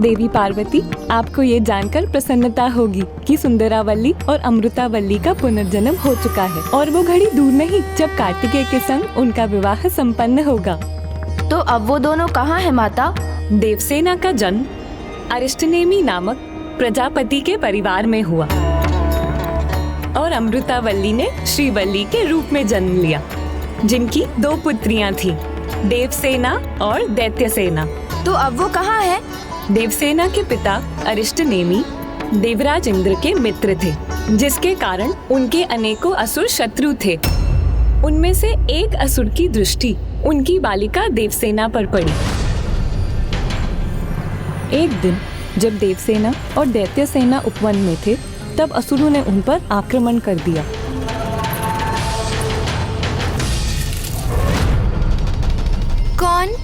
देवी पार्वती, आपको ये जानकर प्रसन्नता होगी कि सुंदरावल्ली और अमृतावल्ली का पुनर्जन्म हो चुका है और वो घड़ी दूर नहीं जब कार्तिकेय के संग उनका विवाह संपन्न होगा। तो अब वो दोनों कहाँ है माता? देवसेना का जन्म अरिष्टनेमी नामक प्रजापति के परिवार में हुआ और अमृतावल्ली ने श्रीवल्ली के रूप में जन्म लिया, जिनकी 2 पुत्रियां थीं, देवसेना और दैत्यसेना। तो अब वो कहाँ है? देवसेना के पिता अरिष्टनेमी देवराज इंद्र के मित्र थे, जिसके कारण उनके अनेकों असुर शत्रु थे। उनमें से एक असुर की दृष्टि उनकी बालिका देवसेना पर पड़ी। एक दिन जब देवसेना और दैत्यसेना उपवन में थे, तब असुरों ने उन पर आक्रमण कर दिया। कौन?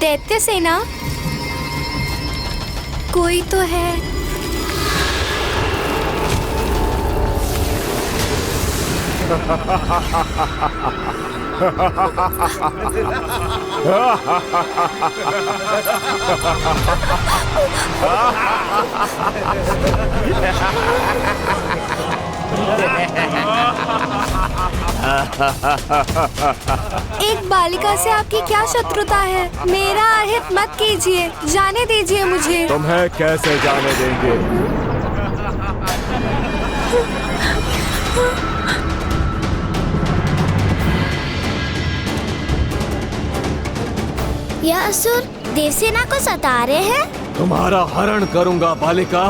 दैत्यसेना? कोई तो है। एक बालिका से आपकी क्या शत्रुता है? मेरा अहित मत कीजिए, जाने दीजिए मुझे। तुम्हें कैसे जाने देंगे? यह असुर देवसेना को सता रहे हैं। तुम्हारा हरण करूंगा बालिका,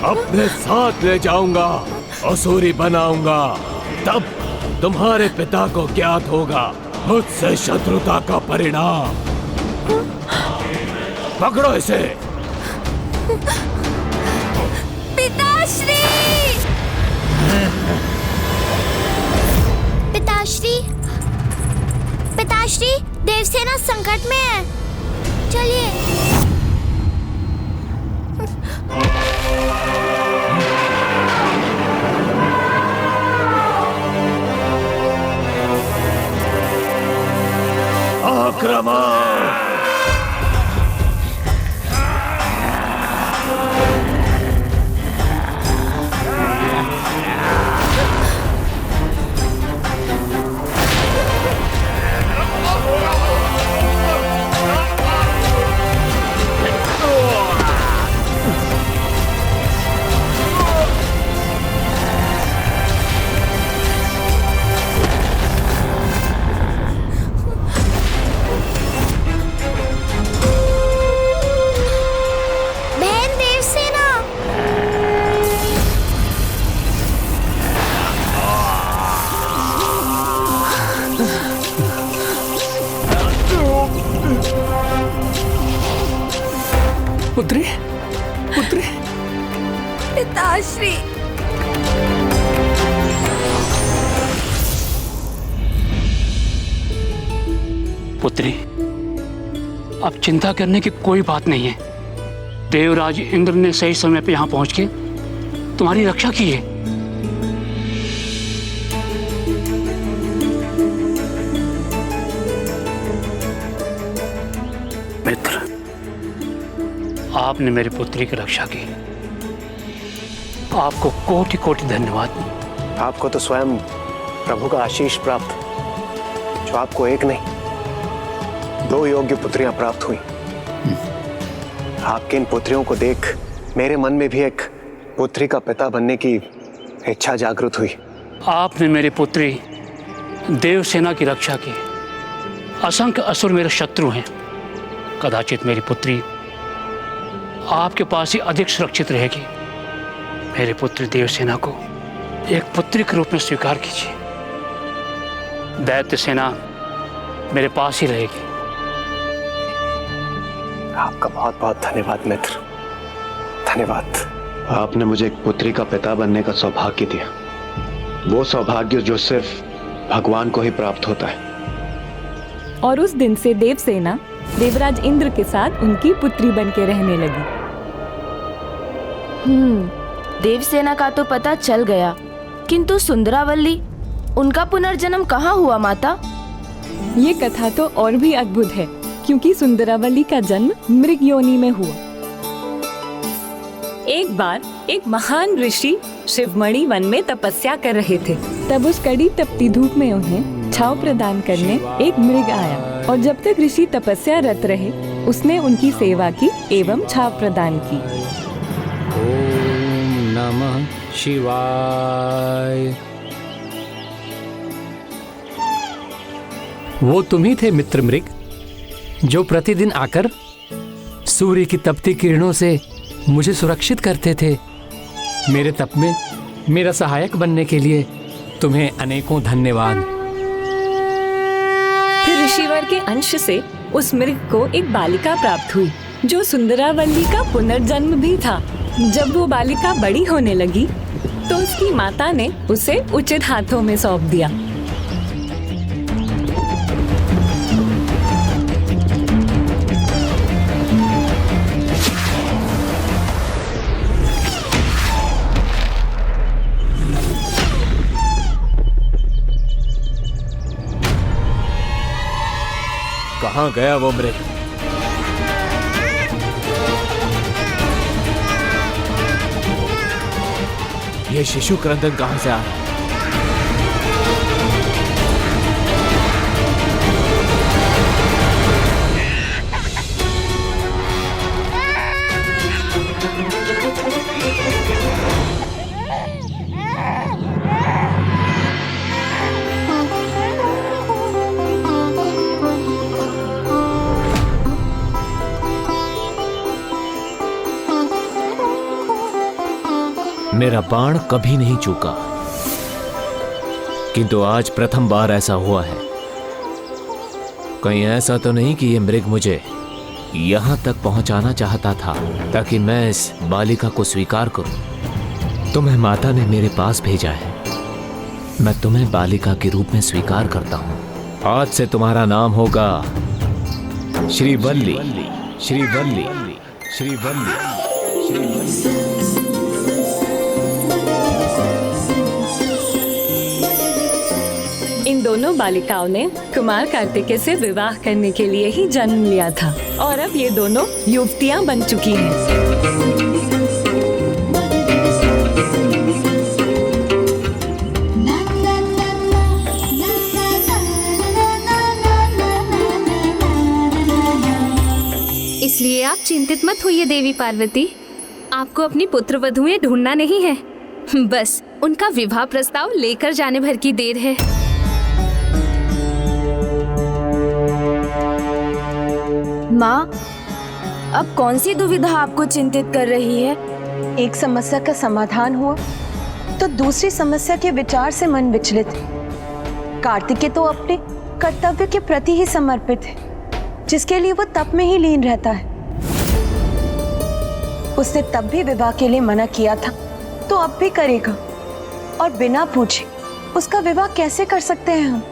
अपने साथ ले जाऊंगा, असुरी बनाऊंगा। तब तुम्हारे पिता को ज्ञात होगा मुझसे शत्रुता का परिणाम। पकड़ो इसे। पिताश्री! पिताश्री! पिताश्री, देवसेना संकट में है। चलिए। आक्रमण! पुत्री, पुत्री। पिताश्री! पुत्री, अब चिंता करने की कोई बात नहीं है। देवराज इंद्र ने सही समय पे यहाँ पहुंच के तुम्हारी रक्षा की है। मित्र, आपने मेरी पुत्री की रक्षा की, आपको कोटि कोटि धन्यवाद। आपको तो स्वयं प्रभु का आशीष प्राप्त, जो आपको एक नहीं 2 योग्य पुत्रियां प्राप्त हुई। आपके इन पुत्रियों को देख मेरे मन में भी एक पुत्री का पिता बनने की इच्छा जागृत हुई। आपने मेरी पुत्री देवसेना की रक्षा की। असंख्य असुर मेरे शत्रु हैं। कदाचित मेरी पुत्री आपके पास ही अधिक सुरक्षित रहेगी। मेरे पुत्री देवसेना को एक पुत्री के रूप में स्वीकार कीजिए। दैत्य सेना मेरे पास ही रहेगी। आपका बहुत बहुत धन्यवाद मित्र, धन्यवाद। आपने मुझे एक पुत्री का पिता बनने का सौभाग्य दिया, वो सौभाग्य जो सिर्फ भगवान को ही प्राप्त होता है। और उस दिन से देवसेना देवराज इंद्र के साथ उनकी पुत्री बन के रहने लगी। देवसेना का तो पता चल गया, किंतु सुंदरावल्ली, उनका पुनर्जन्म कहाँ हुआ माता? ये कथा तो और भी अद्भुत है, क्योंकि सुंदरावल्ली का जन्म मृग योनि में हुआ। एक बार एक महान ऋषि शिवमणि वन में तपस्या कर रहे थे। तब उस कड़ी तपती धूप में उन्हें छांव प्रदान करने एक मृग आया और जब तक ऋषि तपस्यारत रहे उसने उनकी सेवा की एवं छांव प्रदान की। ओम नमः शिवाय। वो तुम ही थे मित्र मृग, जो प्रतिदिन आकर सूर्य की तपती किरणों से मुझे सुरक्षित करते थे। मेरे तप में मेरा सहायक बनने के लिए तुम्हें अनेकों धन्यवाद। फिर ऋषिवर के अंश से उस मृग को एक बालिका प्राप्त हुई जो सुंदरावल्ली का पुनर्जन्म भी था। जब वो बालिका बड़ी होने लगी तो उसकी माता ने उसे उचित हाथों में सौंप दिया। कहाँ गया वो मृग? ये शिशु क्रंदन कहाँ से आ रहा है? मेरा बाण कभी नहीं चूका, किंतु आज प्रथम बार ऐसा हुआ है। कहीं ऐसा तो नहीं कि ये मृग मुझे यहां तक पहुंचाना चाहता था ताकि मैं इस बालिका को स्वीकार करूं। तुम्हें माता ने मेरे पास भेजा है, मैं तुम्हें बालिका के रूप में स्वीकार करता हूं। आज से तुम्हारा नाम होगा श्रीवल्ली, श्रीवल्ली, श्रीवल्ली, श्रीवल्ली। इन दोनों बालिकाओं ने कुमार कार्तिकेय से विवाह करने के लिए ही जन्म लिया था और अब ये दोनों युवतियां बन चुकी हैं। इसलिए आप चिंतित मत होइए देवी पार्वती, आपको अपनी पुत्र वधुएं ढूंढना नहीं है, बस उनका विवाह प्रस्ताव लेकर जाने भर की देर है। माँ, अब कौन सी दुविधा आपको चिंतित कर रही है? एक समस्या का समाधान हुआ तो दूसरी समस्या के विचार से मन विचलित है। कार्तिकेय तो अपने कर्तव्य के प्रति ही समर्पित है, जिसके लिए वो तप में ही लीन रहता है। उसने तब भी विवाह के लिए मना किया था, तो अब भी करेगा, और बिना पूछे उसका विवाह कैसे कर सकते हैं हम?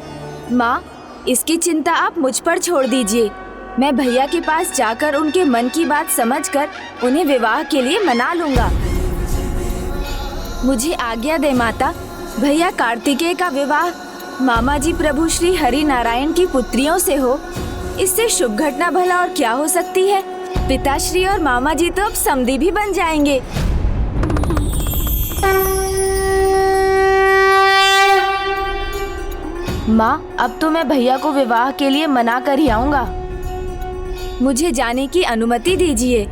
माँ, इसकी चिंता आप मुझ पर छोड़ दीजिए। मैं भैया के पास जाकर उनके मन की बात समझकर उन्हें विवाह के लिए मना लूंगा। मुझे आज्ञा दे माता, भैया कार्तिकेय का विवाह मामा जी प्रभु श्री हरि नारायण की पुत्रियों से हो, इससे शुभ घटना भला और क्या हो सकती है। पिताश्री और मामा जी तो अब समधी भी बन जाएंगे। माँ, अब तो मैं भैया को विवाह के लिए मना कर ही आऊंगा। मुझे जाने की अनुमति दीजिए।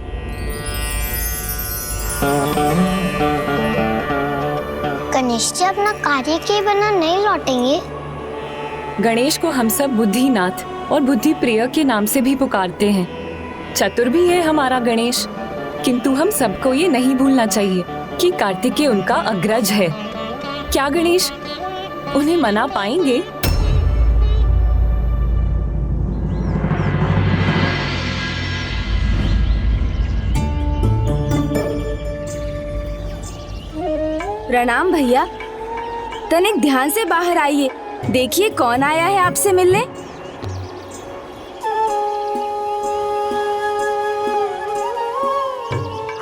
गणेश जी अपना कार्य के बिना नहीं लौटेंगे। गणेश को हम सब बुद्धिनाथ और बुद्धि प्रिय के नाम से भी पुकारते हैं। चतुर भी है हमारा गणेश, किंतु हम सबको ये नहीं भूलना चाहिए कि कार्तिकेय उनका अग्रज है। क्या गणेश उन्हें मना पाएंगे? प्रणाम भैया, तनिक ध्यान से बाहर आइए। देखिए कौन आया है आपसे मिलने।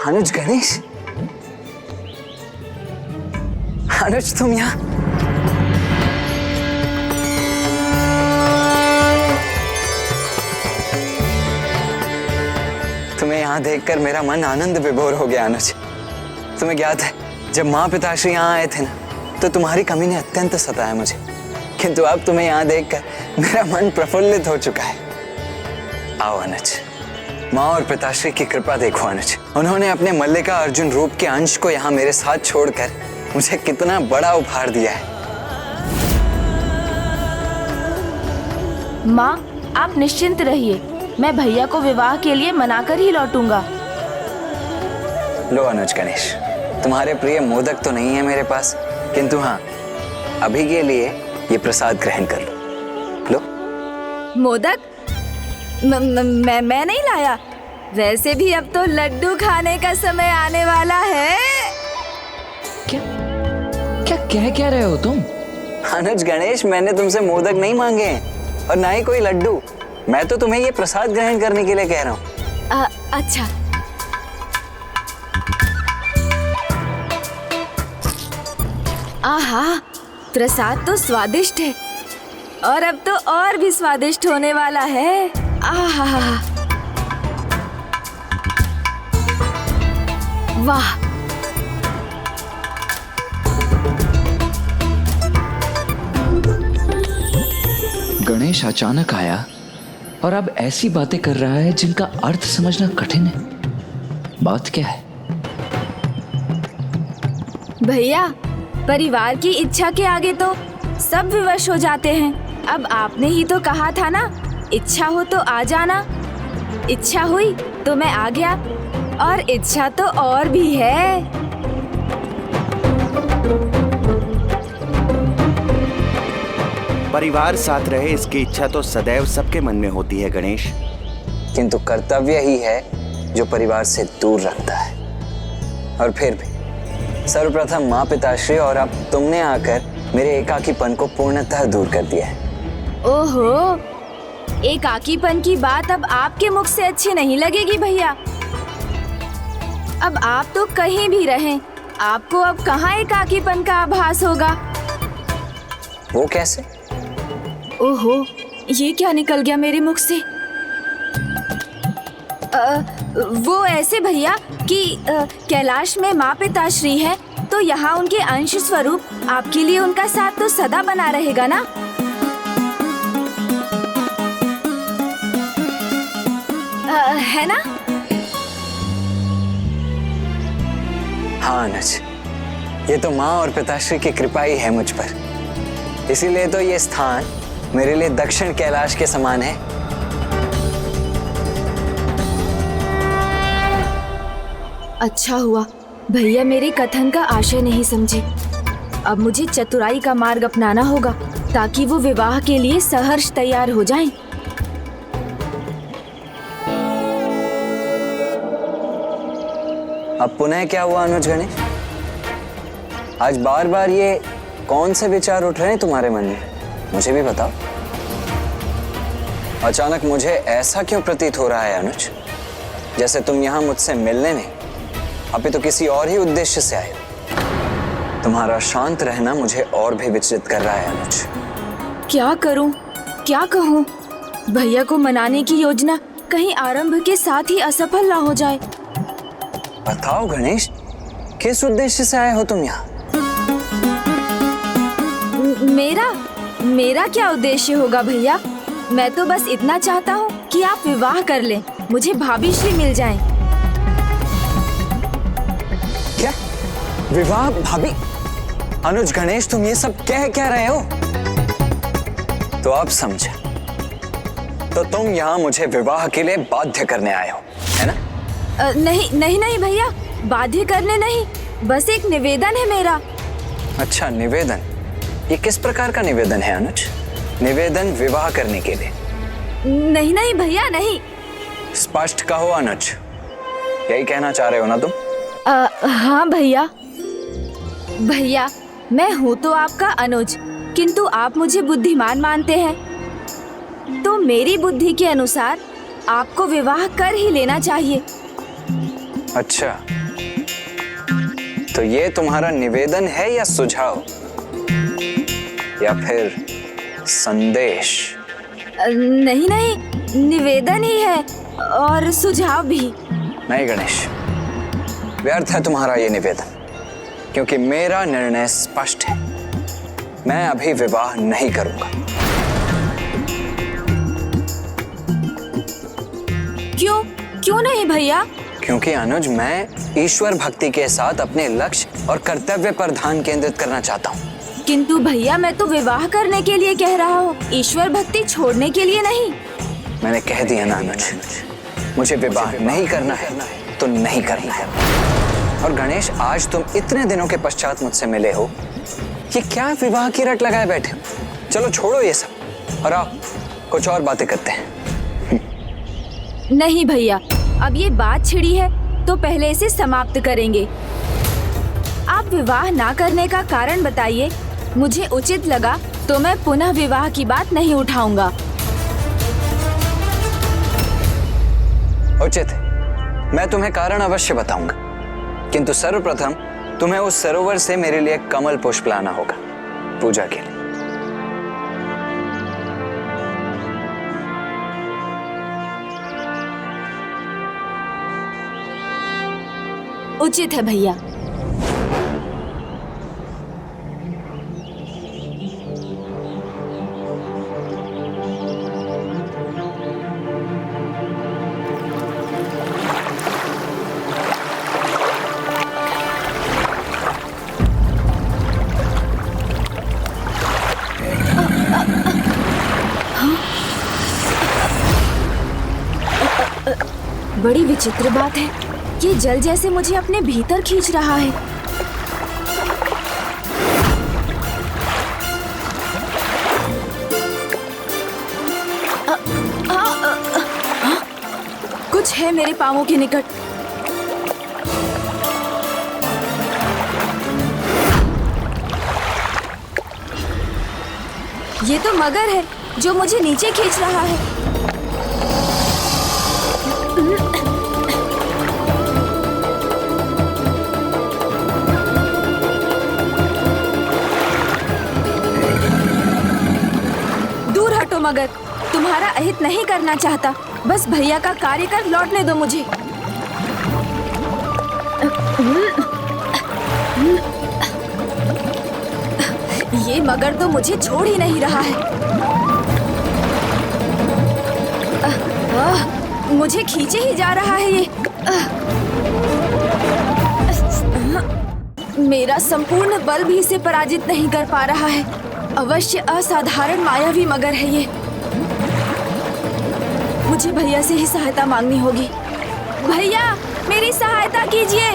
अनुज, गणेश, अनुज तुम यहाँ? तुम्हें यहाँ देखकर मेरा मन आनंद विभोर हो गया अनुज। तुम्हें याद है जब माँ पिताश्री यहाँ आए थे ना, तो तुम्हारी कमी ने अत्यंत सताया मुझे, किंतु अब तुम्हें यहाँ देखकर मेरा मन प्रफुल्लित हो चुका है। आओ अनुज, माँ और पिताश्री की कृपा देखो अनुज। उन्होंने अपने मल्लिका अर्जुन रूप के अंश को यहाँ मेरे साथ छोड़कर मुझे कितना बड़ा उपहार दिया है। माँ, आप निश्चिंत रहिए, मैं भैया को विवाह के लिए मनाकर ही लौटूंगा। लो अनुज गणेश, तुम्हारे प्रिय मोदक तो नहीं है मेरे पास, किंतु हाँ, अभी के लिए ये प्रसाद ग्रहण कर लो। लो। मोदक? मैं नहीं लाया। वैसे भी अब तो लड्डू खाने का समय आने वाला है। क्या कह रहे हो तुम? अनुज गणेश, मैंने तुमसे मोदक नहीं मांगे हैं और ना ही कोई लड्डू। मैं तो तुम्हें ये प्रसाद ग्रहण करने के लिए कह रहा हूँ। अच्छा। आहा, प्रसाद तो स्वादिष्ट है और अब तो और भी स्वादिष्ट होने वाला है। आहा, वाह। गणेश अचानक आया और अब ऐसी बातें कर रहा है जिनका अर्थ समझना कठिन है। बात क्या है? भैया, परिवार की इच्छा के आगे तो सब विवश हो जाते हैं। अब आपने ही तो कहा था ना, इच्छा हो तो आ जाना। इच्छा हुई तो मैं आ गया, और इच्छा तो और भी है। परिवार साथ रहे, इसकी इच्छा तो सदैव सबके मन में होती है गणेश, किंतु कर्तव्य ही है जो परिवार से दूर रखता है। और फिर भी सर्वप्रथम माँ पिताश्री और अब तुमने आकर मेरे एकाकीपन को पूर्णतः दूर कर दिया है। ओहो, एकाकीपन की बात अब आपके मुख से अच्छी नहीं लगेगी भैया। अब आप तो कहीं भी रहें, आपको अब कहाँ एकाकीपन का आभास होगा। वो कैसे? ओहो, ये क्या निकल गया मेरे मुख से। वो ऐसे भैया कि कैलाश में माँ पिताश्री है, तो यहाँ उनके अंश स्वरूप आपके लिए उनका साथ तो सदा बना रहेगा ना। है ना? हाँ अनुज, ये तो माँ और पिताश्री की कृपा ही है मुझ पर, इसीलिए तो ये स्थान मेरे लिए दक्षिण कैलाश के समान है। अच्छा हुआ भैया मेरे कथन का आशय नहीं समझे। अब मुझे चतुराई का मार्ग अपनाना होगा ताकि वो विवाह के लिए सहर्ष तैयार हो जाएं। अब पुनः क्या हुआ अनुज गणेश? आज बार बार ये कौन से विचार उठ रहे हैं तुम्हारे मन में? मुझे भी बताओ। अचानक मुझे ऐसा क्यों प्रतीत हो रहा है अनुज, जैसे तुम यहाँ मुझसे मिलने नहीं, अभी तो किसी और ही उद्देश्य से आए हो। तुम्हारा शांत रहना मुझे और भी विचलित कर रहा है अनुज। क्या करूं, क्या कहूं? भैया को मनाने की योजना कहीं आरंभ के साथ ही असफल ना हो जाए। बताओ गणेश, किस उद्देश्य से आए हो तुम यहाँ? मेरा क्या उद्देश्य होगा भैया? मैं तो बस इतना चाहता हूँ कि आप विवाह कर लें, मुझे भाभी श्री मिल जाएं। क्या? विवाह भाभी? अनुज गणेश, तुम ये सब कह क्या रहे हो? तो अब समझा, तो तुम यहाँ मुझे विवाह के लिए बाध्य करने आए हो, है ना? नहीं भैया, बाध्य करने नहीं, बस एक निवेदन है मेरा। अच्छा, निवेदन? ये किस प्रकार का निवेदन है अनुज? निवेदन विवाह करने के लिए? नहीं भैया, नहीं। स्पष्ट कहो अनुज, यही कहना चाह रहे हो ना तुम? हाँ भैया, मैं हूँ तो आपका अनुज, किंतु आप मुझे बुद्धिमान मानते हैं, तो मेरी बुद्धि के अनुसार आपको विवाह कर ही लेना चाहिए। अच्छा, तो ये तुम्हारा निवेदन है या सुझाव, या फिर संदेश? नहीं, निवेदन ही है और सुझाव भी। नहीं गणेश, व्यर्थ है तुम्हारा ये निवेदन, क्योंकि मेरा निर्णय स्पष्ट है। मैं अभी विवाह नहीं करूंगा। क्यों नहीं भैया? क्योंकि अनुज, मैं ईश्वर भक्ति के साथ अपने लक्ष्य और कर्तव्य पर ध्यान केंद्रित करना चाहता हूँ। किंतु भैया, मैं तो विवाह करने के लिए कह रहा हूँ, ईश्वर भक्ति छोड़ने के लिए नहीं। मैंने कह दिया ना अनुज, मुझे विवाह नहीं करना है तो नहीं करना है। और गणेश, आज तुम इतने दिनों के पश्चात मुझसे मिले हो, ये क्या विवाह की रट लगाए बैठे हो? चलो छोड़ो ये सब और आओ कुछ और बातें करते हैं। नहीं भैया, अब ये बात छिड़ी है तो पहले इसे समाप्त करेंगे। आप विवाह ना करने का कारण बताइए, मुझे उचित लगा तो मैं पुनः विवाह की बात नहीं उठाऊंगा। उचित है, मैं तुम्हें कारण अवश्य बताऊंगा, किंतु सर्वप्रथम तुम्हें उस सरोवर से मेरे लिए कमल पुष्प लाना होगा पूजा के लिए। उचित है भैया। बड़ी विचित्र बात है, ये जल जैसे मुझे अपने भीतर खींच रहा है। कुछ है मेरे पांवों के निकट। ये तो मगर है जो मुझे नीचे खींच रहा है। मगर तुम्हारा अहित नहीं करना चाहता, बस भैया का कार्य कर लौटने दो मुझे। ये मगर तो मुझे छोड़ ही नहीं रहा है। मुझे खींचे ही जा रहा है ये। मेरा संपूर्ण बल भी इसे पराजित नहीं कर पा रहा है। अवश्य असाधारण मायावी मगर है ये। मुझे भैया से ही सहायता मांगनी होगी। भैया, मेरी सहायता कीजिए।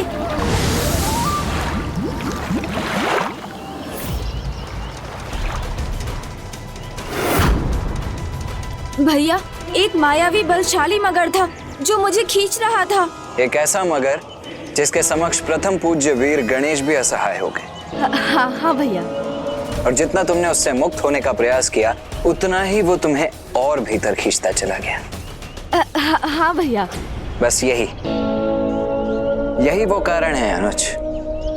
भैया, एक मायावी बलशाली मगर था जो मुझे खींच रहा था। एक ऐसा मगर जिसके समक्ष प्रथम पूज्य वीर गणेश भी असहाय हो गए। हाँ भैया। और जितना तुमने उससे मुक्त होने का प्रयास किया, उतना ही वो तुम्हें और भीतर खींचता चला गया। हाँ भैया। बस यही वो कारण है अनुज।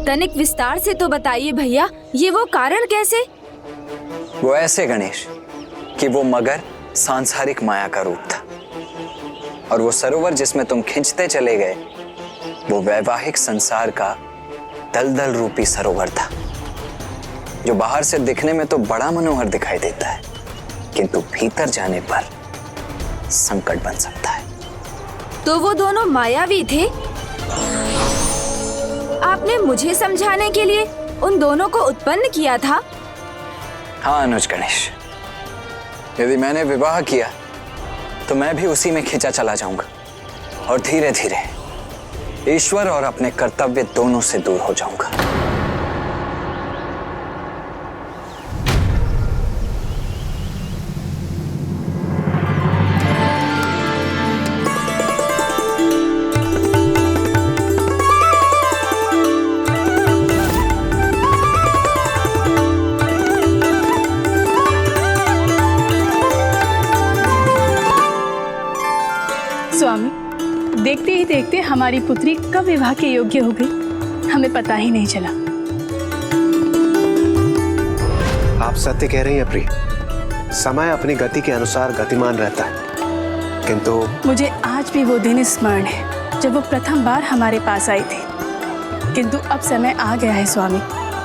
तनिक विस्तार से तो बताइए भैया, ये वो कारण कैसे? वो ऐसे गणेश कि वो मगर सांसारिक माया का रूप था, और वो सरोवर जिसमें तुम खींचते चले गए, वो वैवाहिक संसार का दलदल रूपी सरोवर था, जो बाहर से दिखने में तो बड़ा मनोहर दिखाई देता है, किंतु भीतर जाने पर संकट बन सकता है। तो वो दोनों मायावी थे? आपने मुझे समझाने के लिए उन दोनों को उत्पन्न किया था? हाँ अनुज गणेश, यदि मैंने विवाह किया तो मैं भी उसी में खींचा चला जाऊंगा, और धीरे धीरे ईश्वर और अपने कर्तव्य दोनों से दूर हो जाऊंगा। स्वामी, देखते ही देखते हमारी पुत्री कब विवाह के योग्य हो गई, हमें पता ही नहीं चला। आप सत्य कह रही हैं प्रिय, समय अपनी गति के अनुसार गतिमान रहता है, किंतु मुझे आज भी वो दिन स्मरण है जब वो प्रथम बार हमारे पास आई थी। किंतु अब समय आ गया है स्वामी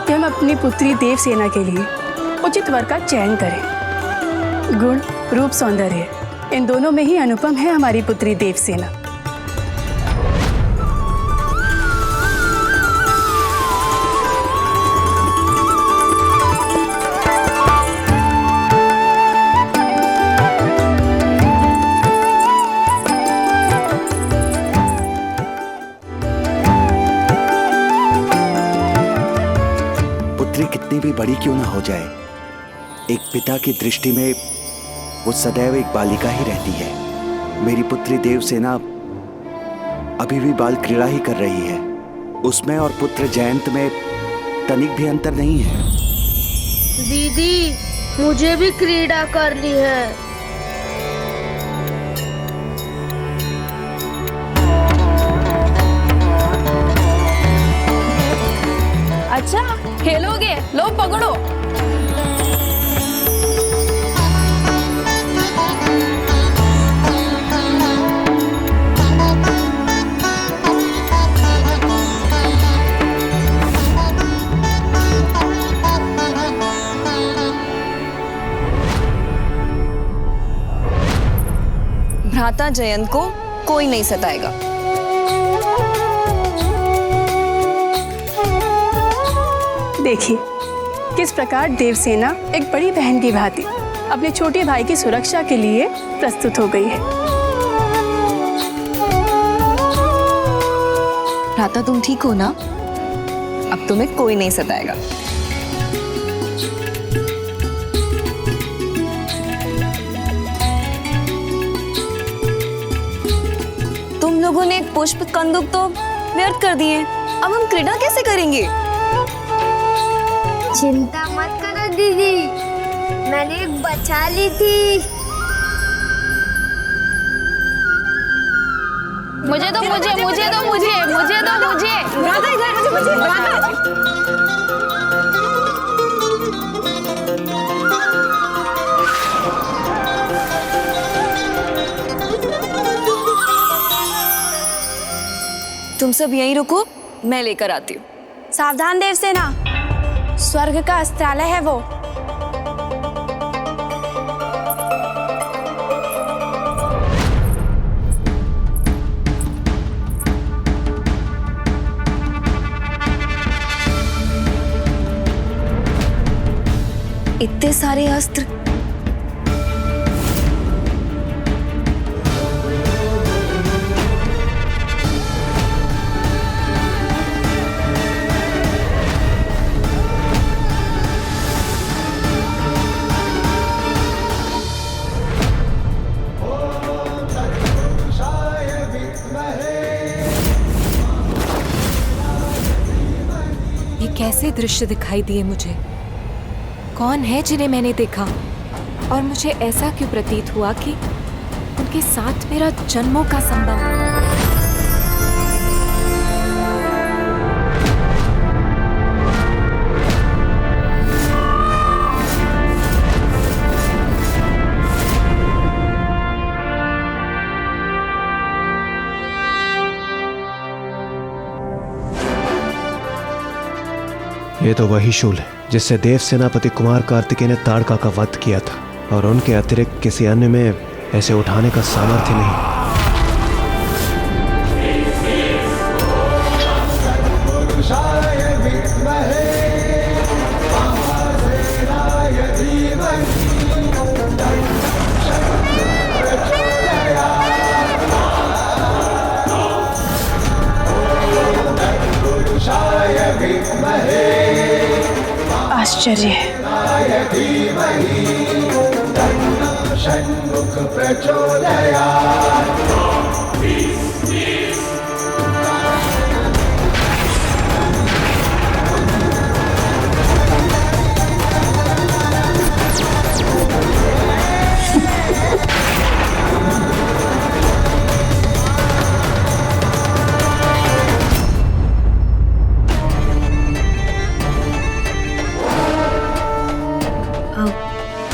कि हम अपनी पुत्री देवसेना के लिए उचित वर का चयन करें। गुण, रूप, सौंदर्य इन दोनों में ही अनुपम है हमारी पुत्री देवसेना। कितनी भी बड़ी क्यों ना हो जाए, एक पिता की दृष्टि में वो सदैव एक बालिका ही रहती है। मेरी पुत्री देवसेना अभी भी बाल क्रीड़ा ही कर रही है। उसमें और पुत्र जयंत में तनिक भी अंतर नहीं है। दीदी, मुझे भी क्रीड़ा करनी है। अच्छा, खेलोगे? लो पकड़ो। भ्राता जयंत को कोई नहीं सताएगा। देखिए किस प्रकार देवसेना एक बड़ी बहन की भांति अपने छोटे भाई की सुरक्षा के लिए प्रस्तुत हो गई है। भ्राता तुम ठीक हो ना? अब तुम्हें कोई नहीं सताएगा। तुम लोगों ने एक पुष्प कंदुक तो व्यर्थ कर दिए, अब हम क्रीड़ा कैसे करेंगे? चिंता मत करो दीदी, मैंने एक बचा ली थी। मुझे दो, मुझे दो। भ्राता इधर, मुझे भ्राता। तुम सब यहीं रुको, मैं लेकर आती हूँ। सावधान देवसेना, स्वर्ग का अस्त्रालय है वो। इतने सारे अस्त्र। ये कैसे दृश्य दिखाई दिए मुझे? कौन है जिन्हें मैंने देखा? और मुझे ऐसा क्यों प्रतीत हुआ कि उनके साथ मेरा जन्मों का संबंध? ये तो वही शूल है जिससे देव सेनापति कुमार कार्तिकेय ने ताड़का का वध किया था, और उनके अतिरिक्त किसी अन्य में ऐसे उठाने का सामर्थ्य नहीं। आश्चर्य है।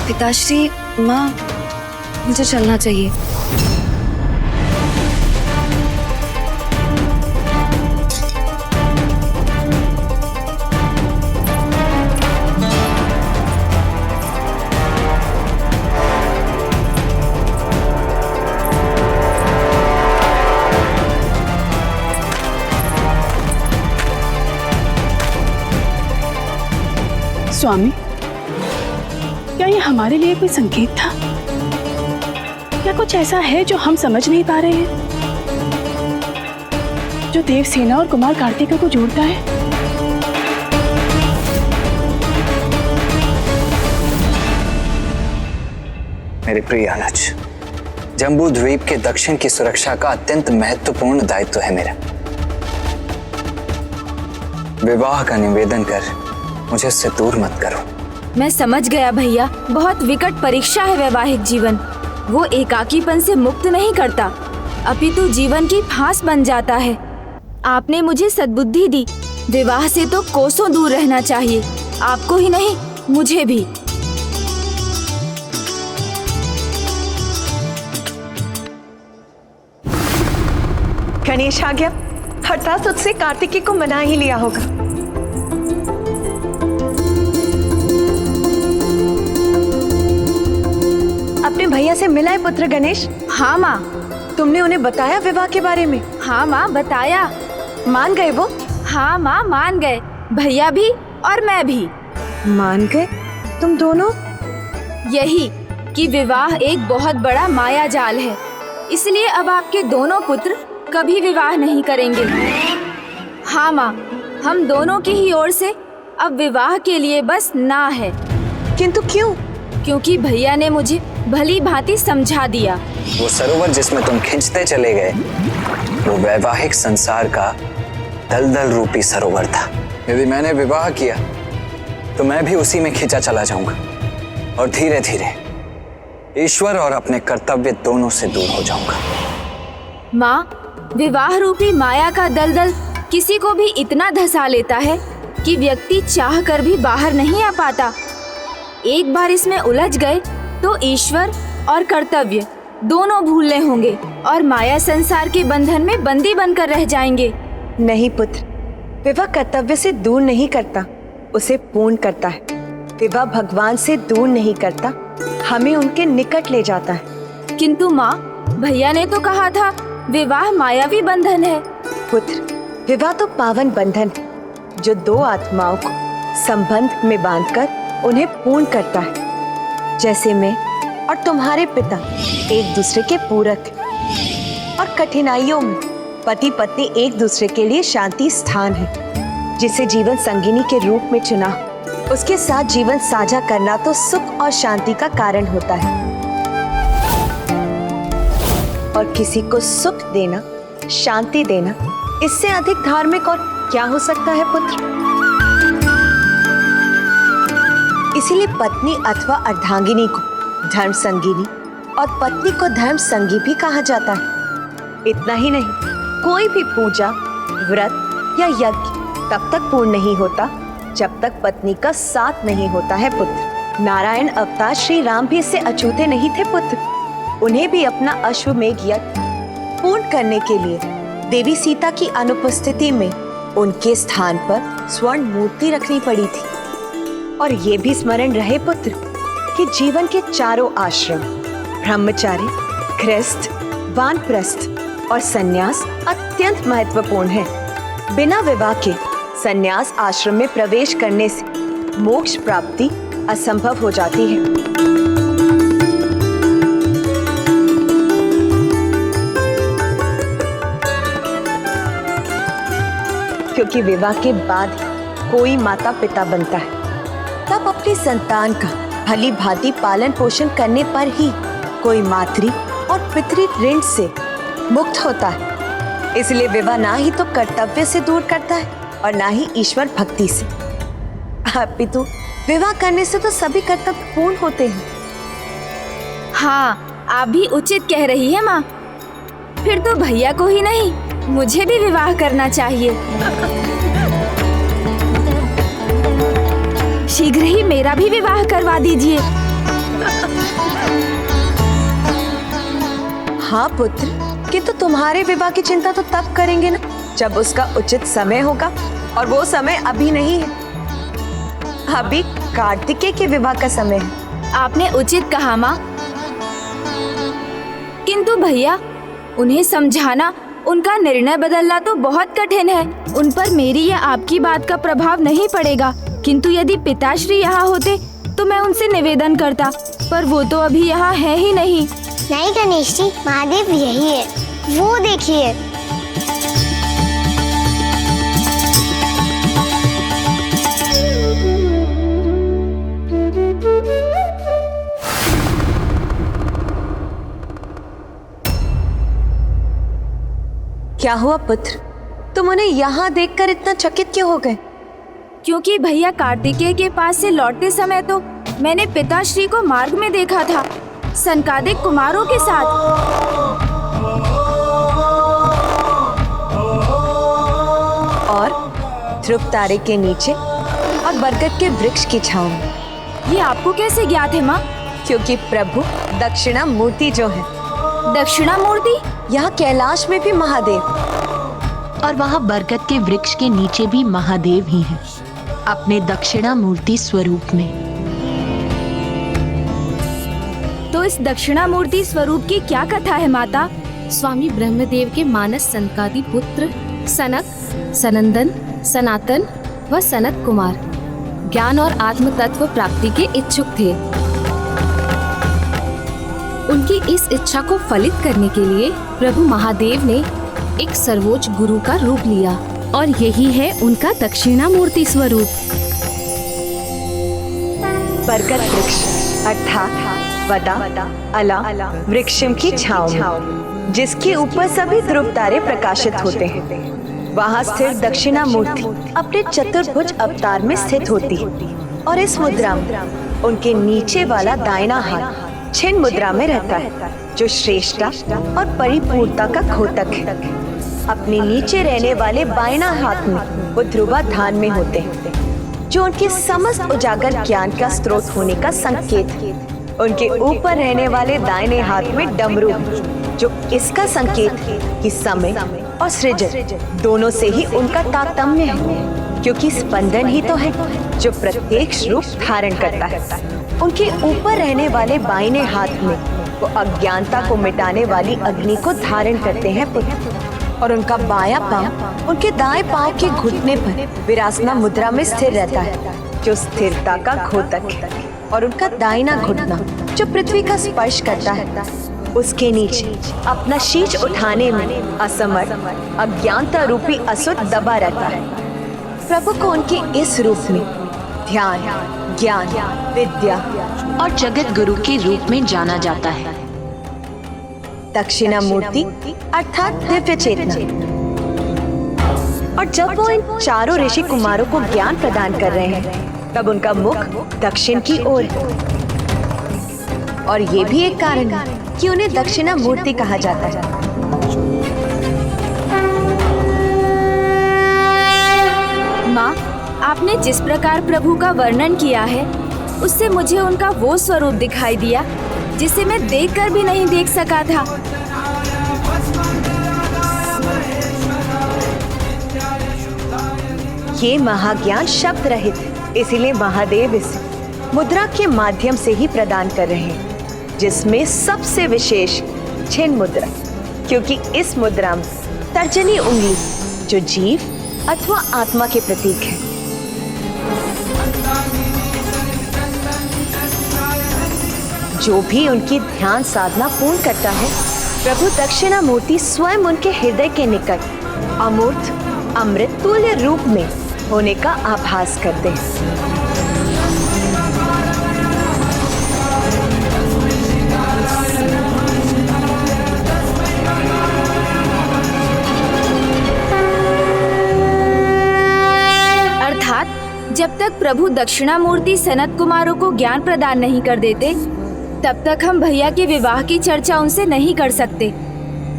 पिताश्री, माँ, मुझे चलना चाहिए। स्वामी, क्या ये हमारे लिए कोई संकेत था? क्या कुछ ऐसा है जो हम समझ नहीं पा रहे हैं, जो देवसेना और कुमार कार्तिकेय को जोड़ता है? मेरे प्रिय अनुज, जम्बू द्वीप के दक्षिण की सुरक्षा का अत्यंत महत्वपूर्ण दायित्व है मेरा। विवाह का निवेदन कर मुझे उससे दूर मत करो। मैं समझ गया भैया, बहुत विकट परीक्षा है वैवाहिक जीवन। वो एकाकीपन से मुक्त नहीं करता, अपितु जीवन की फांस बन जाता है। आपने मुझे सद्बुद्धि दी, विवाह से तो कोसों दूर रहना चाहिए, आपको ही नहीं मुझे भी। गणेश आ गया, अर्थात उससे कार्तिकेय को मना ही लिया होगा। अपने भैया से मिला है पुत्र गणेश? हाँ माँ। तुमने उन्हें बताया विवाह के बारे में? हाँ माँ, बताया। मान गए वो? हाँ माँ, मान गए, भैया भी और मैं भी। मान गए? तुम दोनों? यही कि विवाह एक बहुत बड़ा माया जाल है, इसलिए अब आपके दोनों पुत्र कभी विवाह नहीं करेंगे। हाँ माँ, हम दोनों की ही ओर से अब विवाह के लिए बस ना है। किंतु क्यों? क्योंकि भैया ने मुझे भली भांति समझा दिया। वो सरोवर जिसमें तुम खिंचते चले गए, वो वैवाहिक संसार का दलदल रूपी सरोवर था। यदि मैंने विवाह किया तो मैं भी उसी में खिंचा चला जाऊंगा और धीरे धीरे ईश्वर और अपने कर्तव्य दोनों से दूर हो जाऊंगा। माँ, विवाह रूपी माया का दलदल किसी को भी इतना धसा लेता है कि व्यक्ति चाह कर भी बाहर नहीं आ पाता। एक बार इसमें उलझ गए तो ईश्वर और कर्तव्य दोनों भूलने होंगे और माया संसार के बंधन में बंदी बनकर रह जाएंगे। नहीं पुत्र, विवाह कर्तव्य से दूर नहीं करता, उसे पूर्ण करता है। विवाह भगवान से दूर नहीं करता, हमें उनके निकट ले जाता है। किंतु माँ, भैया ने तो कहा था विवाह मायावी बंधन है। पुत्र, विवाह तो पावन बंधन है जो दो आत्माओं को संबंध में बांधकर उन्हें पूर्ण करता है। जैसे मैं और तुम्हारे पिता एक दूसरे के पूरक हैं और कठिनाइयों में पति पत्नी एक दूसरे के लिए शांति स्थान है। जिसे जीवन संगिनी के रूप में चुना, उसके साथ जीवन साझा करना तो सुख और शांति का कारण होता है। और किसी को सुख देना, शांति देना, इससे अधिक धार्मिक और क्या हो सकता है पुत्र? इसीलिए पत्नी अथवा अर्धांगिनी को धर्म संगिनी और पत्नी को धर्म संगी भी कहा जाता है। इतना ही नहीं, कोई भी पूजा, व्रत या यज्ञ तब तक पूर्ण नहीं होता जब तक पत्नी का साथ नहीं होता है पुत्र। नारायण अवतार श्री राम भी इससे अछूते नहीं थे पुत्र। उन्हें भी अपना अश्वमेघ यज्ञ पूर्ण करने के लिए देवी सीता की अनुपस्थिति में उनके स्थान पर स्वर्ण मूर्ति रखनी पड़ी थी। और ये भी स्मरण रहे पुत्र कि जीवन के चारों आश्रम ब्रह्मचारी, गृहस्थ, वानप्रस्थ और सन्यास अत्यंत महत्वपूर्ण है। बिना विवाह के सन्यास आश्रम में प्रवेश करने से मोक्ष प्राप्ति असंभव हो जाती है। क्योंकि विवाह के बाद कोई माता पिता बनता है, तब अपनी संतान का भली भांति पालन पोषण करने पर ही कोई मातृ और पितृ ऋण से मुक्त होता है। इसलिए विवाह ना ही तो कर्तव्य से दूर करता है और ना ही ईश्वर भक्ति से, अपितु विवाह करने से तो सभी कर्तव्य पूर्ण होते हैं। हाँ, आप भी उचित कह रही है माँ। फिर तो भैया को ही नहीं, मुझे भी विवाह करना चाहिए। शीघ्र ही मेरा भी विवाह करवा दीजिए। हाँ पुत्र, किंतु तुम्हारे विवाह की चिंता तो तब करेंगे ना जब उसका उचित समय होगा, और वो समय अभी नहीं है। अभी कार्तिकेय के विवाह का समय है। आपने उचित कहा माँ। किंतु भैया, उन्हें समझाना, उनका निर्णय बदलना तो बहुत कठिन है। उन पर मेरी या आपकी बात का प्रभाव नहीं पड़ेगा, किंतु यदि पिताश्री यहाँ होते तो मैं उनसे निवेदन करता, पर वो तो अभी यहाँ है ही नहीं। नहीं गणेश जी, महादेव यही है, वो देखिए। क्या हुआ पुत्र, तुम उन्हें यहाँ देखकर इतना चकित क्यों हो गए? क्योंकि भैया कार्तिकेय के पास से लौटते समय तो मैंने पिताश्री को मार्ग में देखा था, सनकादिक कुमारों के साथ। और ध्रुव तारे के नीचे और बरगद के वृक्ष की छांव में। ये आपको कैसे ज्ञात है माँ? क्योंकि प्रभु दक्षिणा मूर्ति जो है। दक्षिणा मूर्ति? यहाँ कैलाश में भी महादेव, और वहाँ बरगद के वृक्ष के नीचे भी महादेव ही हैं, अपने दक्षिणा मूर्ति स्वरूप में। तो इस दक्षिणा मूर्ति स्वरूप की क्या कथा है माता? स्वामी ब्रह्मदेव के मानस सनकादि पुत्र सनक, सनंदन, सनातन व सनत कुमार ज्ञान और आत्म तत्व प्राप्ति के इच्छुक थे। उनकी इस इच्छा को फलित करने के लिए प्रभु महादेव ने एक सर्वोच्च गुरु का रूप लिया, और यही है उनका दक्षिणा मूर्ति स्वरूप। बरगद वृक्ष अर्थात वदा अला वृक्षम की छांव, जिसके ऊपर सभी ध्रुव तारे प्रकाशित होते हैं। वहाँ स्थिर दक्षिणा मूर्ति अपने चतुर्भुज अवतार में स्थित होती है, और इस मुद्रा में उनके नीचे वाला दाहिना हाथ छिन्न मुद्रा में रहता है, जो श्रेष्ठता और परिपूर्णता का घोतक है। अपने नीचे रहने वाले बाएं हाथ में वो ध्रुवाधान में होते हैं, जो उनके समस्त उजागर ज्ञान का स्रोत होने का संकेत है। उनके ऊपर रहने वाले दाहिने हाथ में डमरू, जो इसका संकेत है कि समय और सृजन दोनों से ही उनका तारतम्य है, क्योंकि स्पंदन ही तो है जो प्रत्यक्ष रूप धारण करता है। उनके ऊपर रहने वाले बाईं हाथ में वो अज्ञानता को मिटाने वाली अग्नि को धारण करते हैं पुत्र, और उनका बायां पांव उनके दाएं पांव के घुटने पर विरासना मुद्रा में स्थिर रहता है, जो स्थिरता का घोतक है। और उनका दाहिना घुटना जो पृथ्वी का स्पर्श करता है, उसके नीचे अपना शीश उठाने में असमर्थ अज्ञानता रूपी असुर दबा रहता है। प्रभु को उनके इस रूप में ध्यान, ज्ञान, विद्या और जगत गुरु के रूप में जाना जाता है। दक्षिणा मूर्ति अर्थात दिव्य चेतना। और जब वो इन चारों ऋषि कुमारों को ज्ञान प्रदान कर रहे हैं, तब उनका मुख दक्षिण की ओर है। और ये भी एक कारण है कि उन्हें दक्षिणा मूर्ति कहा जाता है। माँ, आपने जिस प्रकार प्रभु का वर्णन किया है, उससे मुझे उनका वो स्वरूप दिखाई दिया जिसे मैं देखकर भी नहीं देख सका था। ये महाज्ञान शब्द रहित है, इसीलिए महादेव इसे मुद्रा के माध्यम से ही प्रदान कर रहे हैं, जिसमें सबसे विशेष छिन्न मुद्रा, क्योंकि इस मुद्रा में तर्जनी उंगली जो जीव अथवा आत्मा के प्रतीक है। जो भी उनकी ध्यान साधना पूर्ण करता है, प्रभु दक्षिणा मूर्ति स्वयं उनके हृदय के निकट अमूर्त अमृत तुल्य रूप में होने का आभास करते हैं। अर्थात जब तक प्रभु दक्षिणा मूर्ति सनत कुमारों को ज्ञान प्रदान नहीं कर देते, तब तक हम भैया के विवाह की चर्चा उनसे नहीं कर सकते।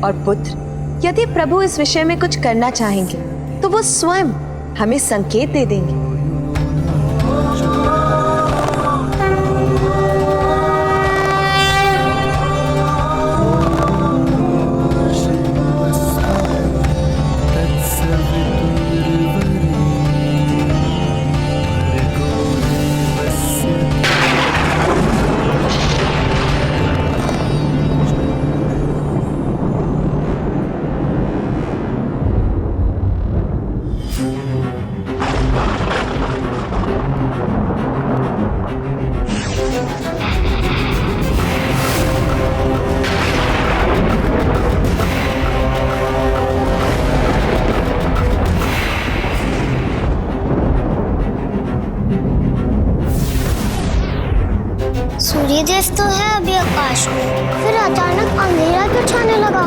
और पुत्र, यदि प्रभु इस विषय में कुछ करना चाहेंगे, तो वो स्वयं हमें संकेत दे देंगे। सूर्यदेव तो है अभी आकाश में, फिर अचानक अंधेरा क्यों छाने लगा?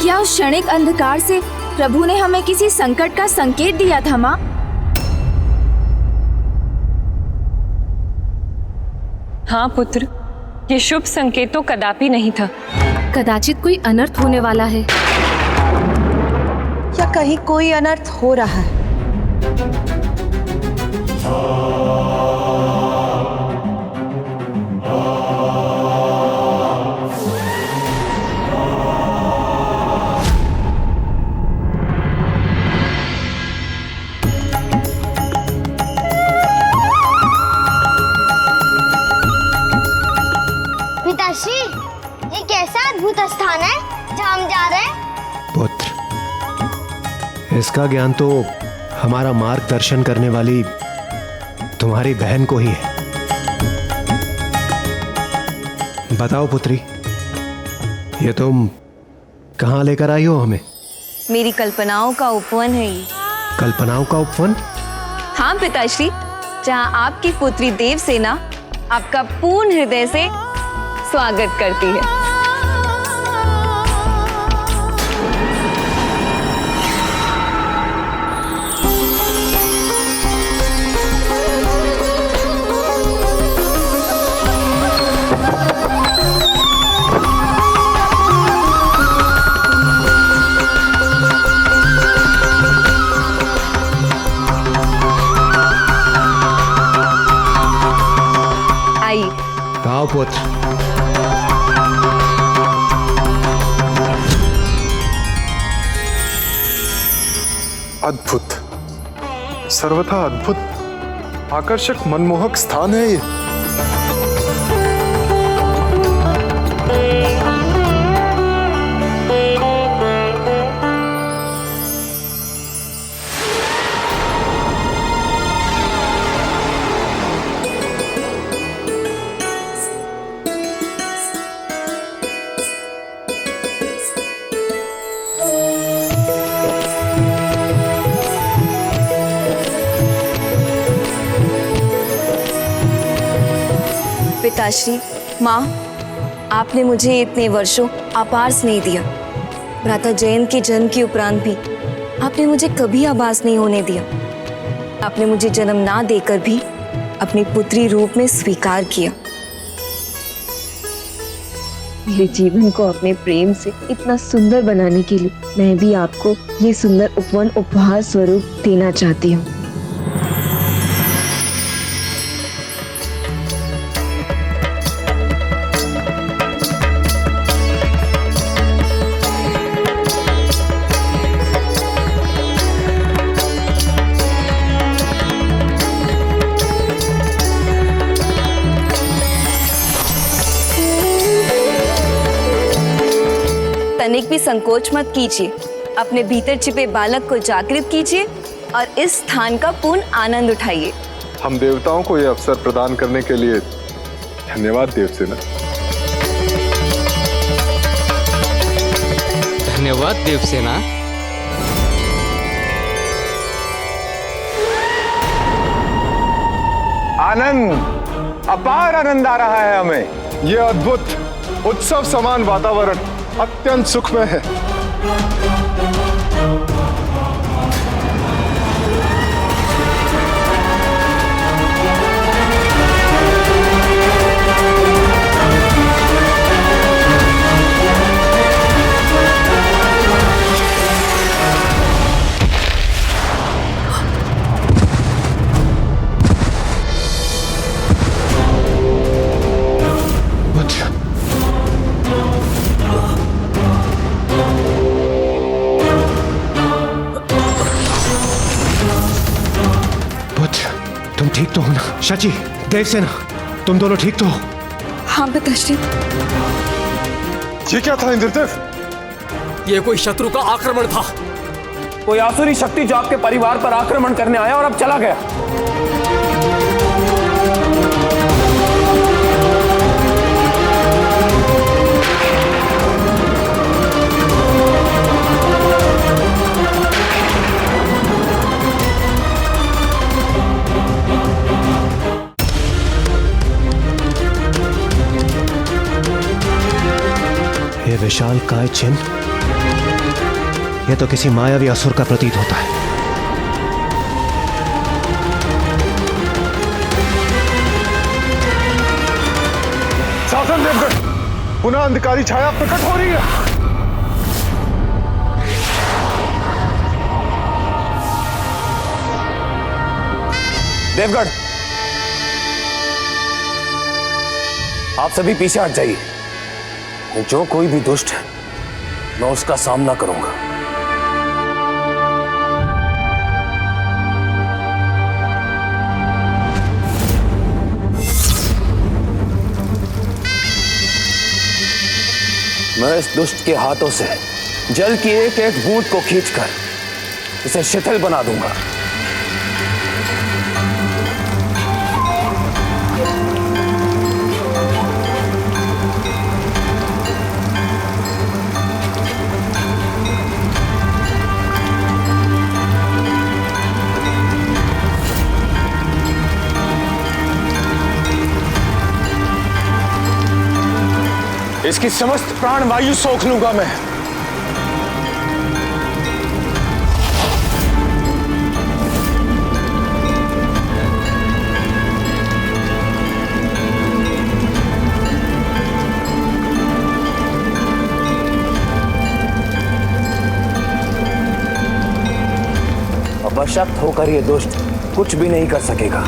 क्या उस क्षणिक अंधकार से प्रभु ने हमें किसी संकट का संकेत दिया था माँ? हाँ पुत्र, ये शुभ संकेत तो कदापि नहीं था। कदाचित कोई अनर्थ होने वाला है, या कहीं कोई अनर्थ हो रहा है। पिताश्री, ये कैसा अद्भुत स्थान है जहाँ हम जा रहे हैं? पुत्र, इसका ज्ञान तो हमारा मार्गदर्शन करने वाली तुम्हारी बहन को ही है। बताओ पुत्री, ये तुम कहाँ लेकर आई हो हमें? मेरी कल्पनाओं का उपवन है ये। कल्पनाओं का उपवन? हाँ पिताश्री, जहाँ आपकी पुत्री देवसेना आपका पूर्ण हृदय से स्वागत करती है। आई आओ पुत्र। अद्भुत, सर्वथा अद्भुत, आकर्षक, मनमोहक स्थान है ये। पिताश्री, माँ, आपने मुझे इतने वर्षों अपार स्नेह दिया। भ्राता जयंत के जन्म के उपरांत भी आपने मुझे कभी आभास नहीं होने दिया। आपने मुझे जन्म ना देकर भी अपनी पुत्री रूप में स्वीकार किया। मेरे जीवन को अपने प्रेम से इतना सुंदर बनाने के लिए मैं भी आपको ये सुंदर उपवन उपहार स्वरूप देना चाहती हूँ। तनिक भी संकोच मत कीजिए, अपने भीतर छिपे बालक को जागृत कीजिए और इस स्थान का पूर्ण आनंद उठाइए। हम देवताओं को यह अवसर प्रदान करने के लिए धन्यवाद देवसेना। धन्यवाद देवसेना। आनंद, अपार आनंद आ रहा है हमें। यह अद्भुत उत्सव समान वातावरण अत्यंत सुखमय है। शची, देवसेना, तुम दोनों ठीक तो हो? हाँ पिताश्री। ये क्या था इंद्रदेव? ये कोई शत्रु का आक्रमण था। कोई आसुरी शक्ति जो आपके परिवार पर आक्रमण करने आया और अब चला गया। ये विशाल काय चिन्ह, यह तो किसी मायावी असुर का प्रतीत होता है। शासन देवगढ़, पुनः अंधकारी छाया प्रकट हो रही है। देवगढ़, आप सभी पीछे हट जाइए। जो कोई भी दुष्ट है मैं उसका सामना करूंगा। मैं इस दुष्ट के हाथों से जल की एक एक बूंद को खींचकर इसे शिथिल बना दूंगा। इसकी समस्त प्राण वायु सोख लूंगा मैं। अपशक्त होकर ये दुष्ट कुछ भी नहीं कर सकेगा।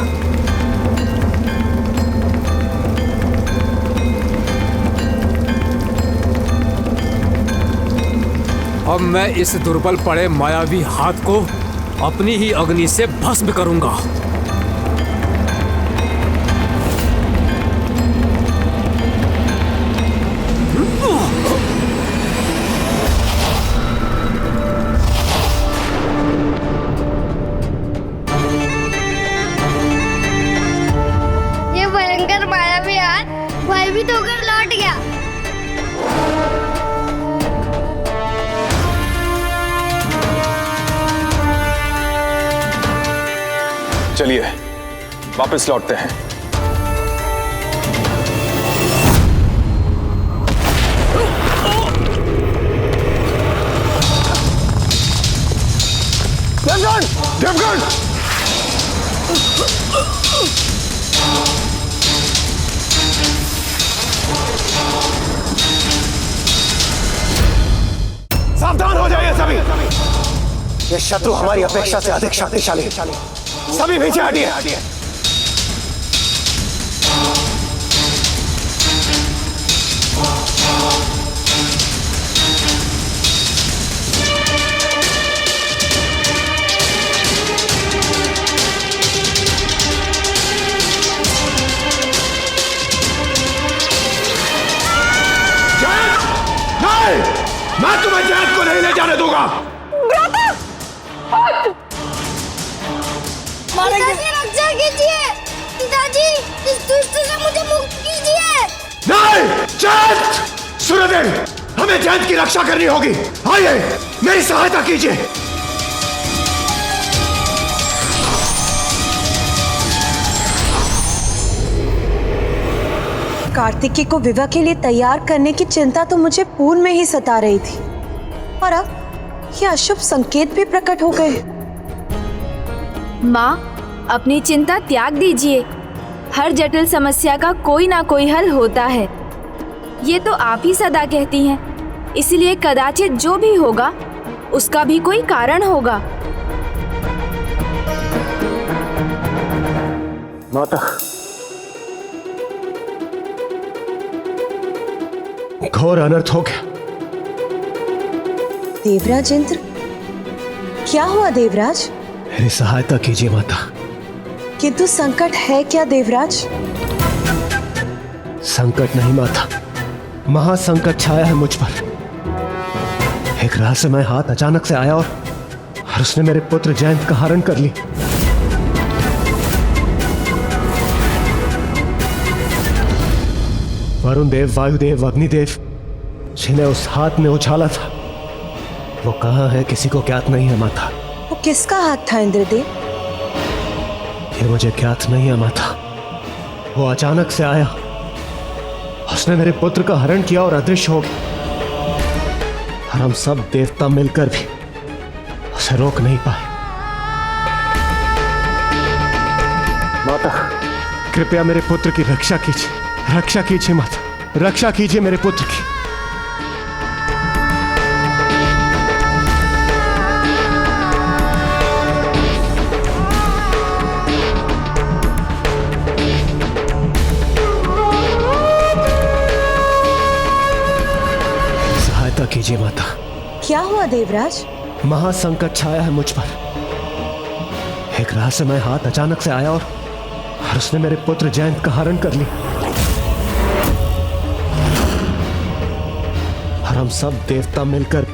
अब मैं इस दुर्बल पड़े मायावी हाथ को अपनी ही अग्नि से भस्म करूंगा। ये भयंकर मायावी हाथ भयभीत होकर लौट गया। चलिए वापस लौटते हैं। देवगढ़! देवगढ़! सावधान हो जाइए सभी। ये शत्रु हमारी अपेक्षा से अधिक शक्तिशाली है। सभी पीछे हटिए। नहीं, मैं तुम्हें जैद को नहीं ले जाने दूंगा। पिताजी रक्षा कीजिए। पिताजी, इस दुष्ट से मुझे मुक्त कीजिए। नहीं, जैद! सूर्यदेव, हमें जैद की रक्षा करनी होगी। आइए, मेरी सहायता कीजिए। कार्तिकेय को विवाह के लिए तैयार करने की चिंता तो मुझे पूर्व में ही सता रही थी, और अब ये अशुभ संकेत भी प्रकट हो गए। माँ, अपनी चिंता त्याग दीजिए। हर जटिल समस्या का कोई ना कोई हल होता है। ये तो आप ही सदा कहती हैं, इसलिए कदाचित जो भी होगा उसका भी कोई कारण होगा। माता, घोर अनर्थ हो गया। देवराज इंद्र, क्या हुआ देवराज? मेरी सहायता कीजिए माता। किंतु संकट है क्या देवराज? संकट नहीं माता, महासंकट छाया है मुझ पर। एक रहस्यमय हाथ अचानक से आया और उसने मेरे पुत्र जयंत का हरण कर ली। वरुण देव, वायुदेव, अग्निदेव जिन्हें उस हाथ में उछाला था, वो कहाँ है किसी को ज्ञात नहीं है माता। वो किसका हाथ था इंद्रदेव? ये मुझे ज्ञात नहीं है माता। वो अचानक से आया, उसने मेरे पुत्र का हरण किया और अदृश्य हो गया। और हम सब देवता मिलकर भी उसे रोक नहीं पाए। माता, कृपया मेरे पुत्र की रक्षा कीजिए, रक्षा कीजिए माता, रक्षा कीजिए मेरे पुत्र की। सहायता कीजिए माता। क्या हुआ देवराज? महासंकट छाया है मुझ पर। एक रहस्यमय हाथ अचानक से आया और उसने मेरे पुत्र जयंत का हरण कर लिया। और हम सब देवता मिलकर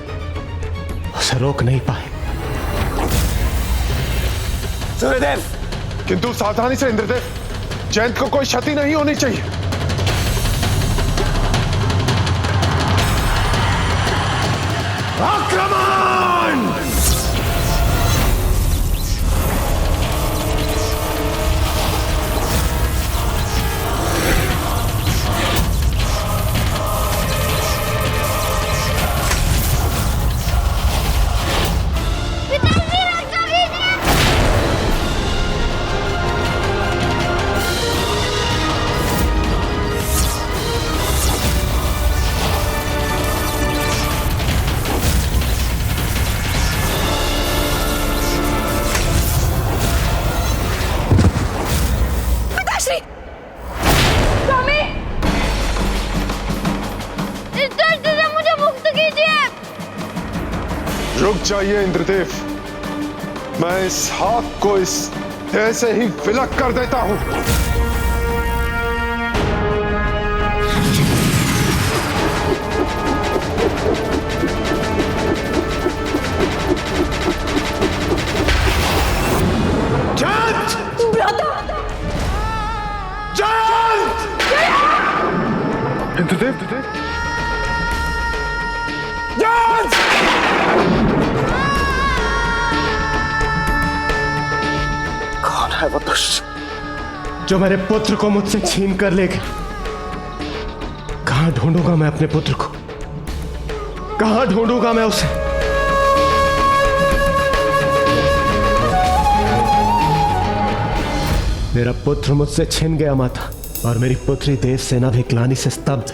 उसे रोक नहीं पाए। सूर्यदेव, किंतु सावधानी से इंद्रदेव, जयंत को कोई क्षति नहीं होनी चाहिए। आक्रमण! स्वामी, इस दर्द से मुझे मुक्त कीजिए। रुक जाइए इंद्रदेव, मैं इस हाथ को इस देह से ही विलग कर देता हूं। इंद्रदेव, कौन है वो दुष्ट जो मेरे पुत्र को मुझसे छीन कर ले गया? कहां ढूंढूंगा मैं अपने पुत्र को? कहां ढूंढूंगा मैं उसे? मेरा पुत्र मुझसे छिन गया माता, और मेरी पुत्री देवसेना भी ग्लानि से स्तब्ध,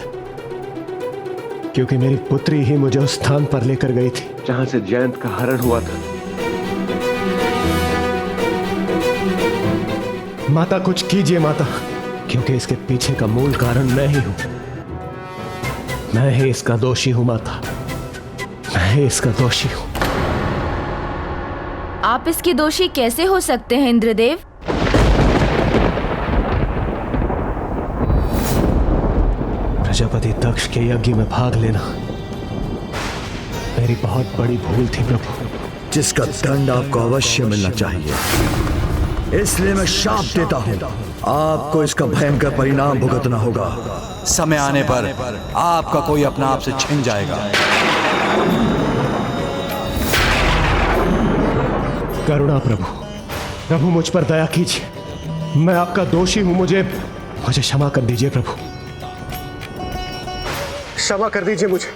क्योंकि मेरी पुत्री ही मुझे उस स्थान पर लेकर गई थी जहां से जयंत का हरण हुआ था। माता कुछ कीजिए माता, क्योंकि इसके पीछे का मूल कारण मैं ही हूं। मैं ही इसका दोषी हूं माता, मैं ही इसका दोषी हूं। आप इसके दोषी कैसे हो सकते हैं इंद्रदेव? प्रजापति दक्ष के यज्ञ में भाग लेना मेरी बहुत बड़ी भूल थी प्रभु, जिसका दंड आपको अवश्य मिलना चाहिए। इसलिए मैं शाप देता हूं, आपको इसका भयंकर परिणाम भुगतना होगा। समय आने पर आपका कोई अपना आप से छिन जाएगा। करुणा प्रभु, प्रभु मुझ पर दया कीजिए। मैं आपका दोषी हूं, मुझे क्षमा कर दीजिए प्रभु, क्षमा कर दीजिए मुझे।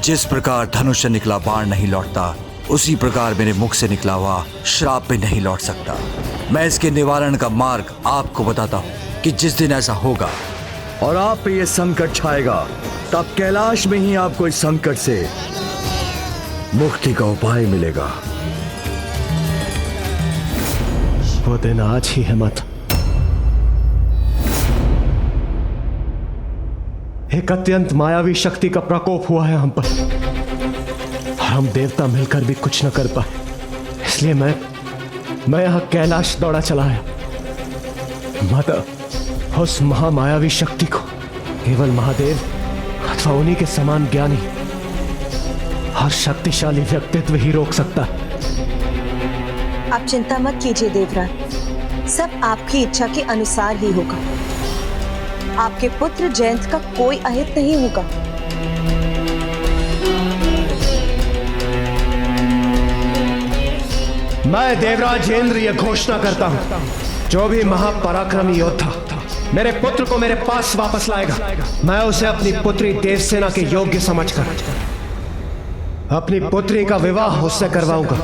जिस प्रकार धनुष से निकला बाण नहीं लौटता, उसी प्रकार मेरे मुख से निकला हुआ श्राप भी नहीं लौट सकता। मैं इसके निवारण का मार्ग आपको बताता हूं कि जिस दिन ऐसा होगा और आप पे ये संकट छाएगा, तब कैलाश में ही आपको इस संकट से मुक्ति का उपाय मिलेगा। वो दिन आज ही है माता। एक अत्यंत मायावी शक्ति का प्रकोप हुआ है हम पर, और हम देवता मिलकर भी कुछ न कर पाए। इसलिए मैं मैं यहाँ कैलाश दौड़ा चला आया। माता, उस महामायावी शक्ति को केवल महादेव अथवा उन्हीं के समान ज्ञानी और शक्तिशाली व्यक्तित्व ही रोक सकता है। आप चिंता मत कीजिए देवराज, सब आपकी इच्छा के अनुसार ही होगा। आपके पुत्र जयंत का कोई अहित नहीं होगा। मैं देवराज इंद्र यह घोषणा करता हूं, जो भी महापराक्रमी योद्धा मेरे पुत्र को मेरे पास वापस लाएगा, मैं उसे अपनी पुत्री देवसेना के योग्य समझकर अपनी पुत्री का विवाह उससे करवाऊंगा।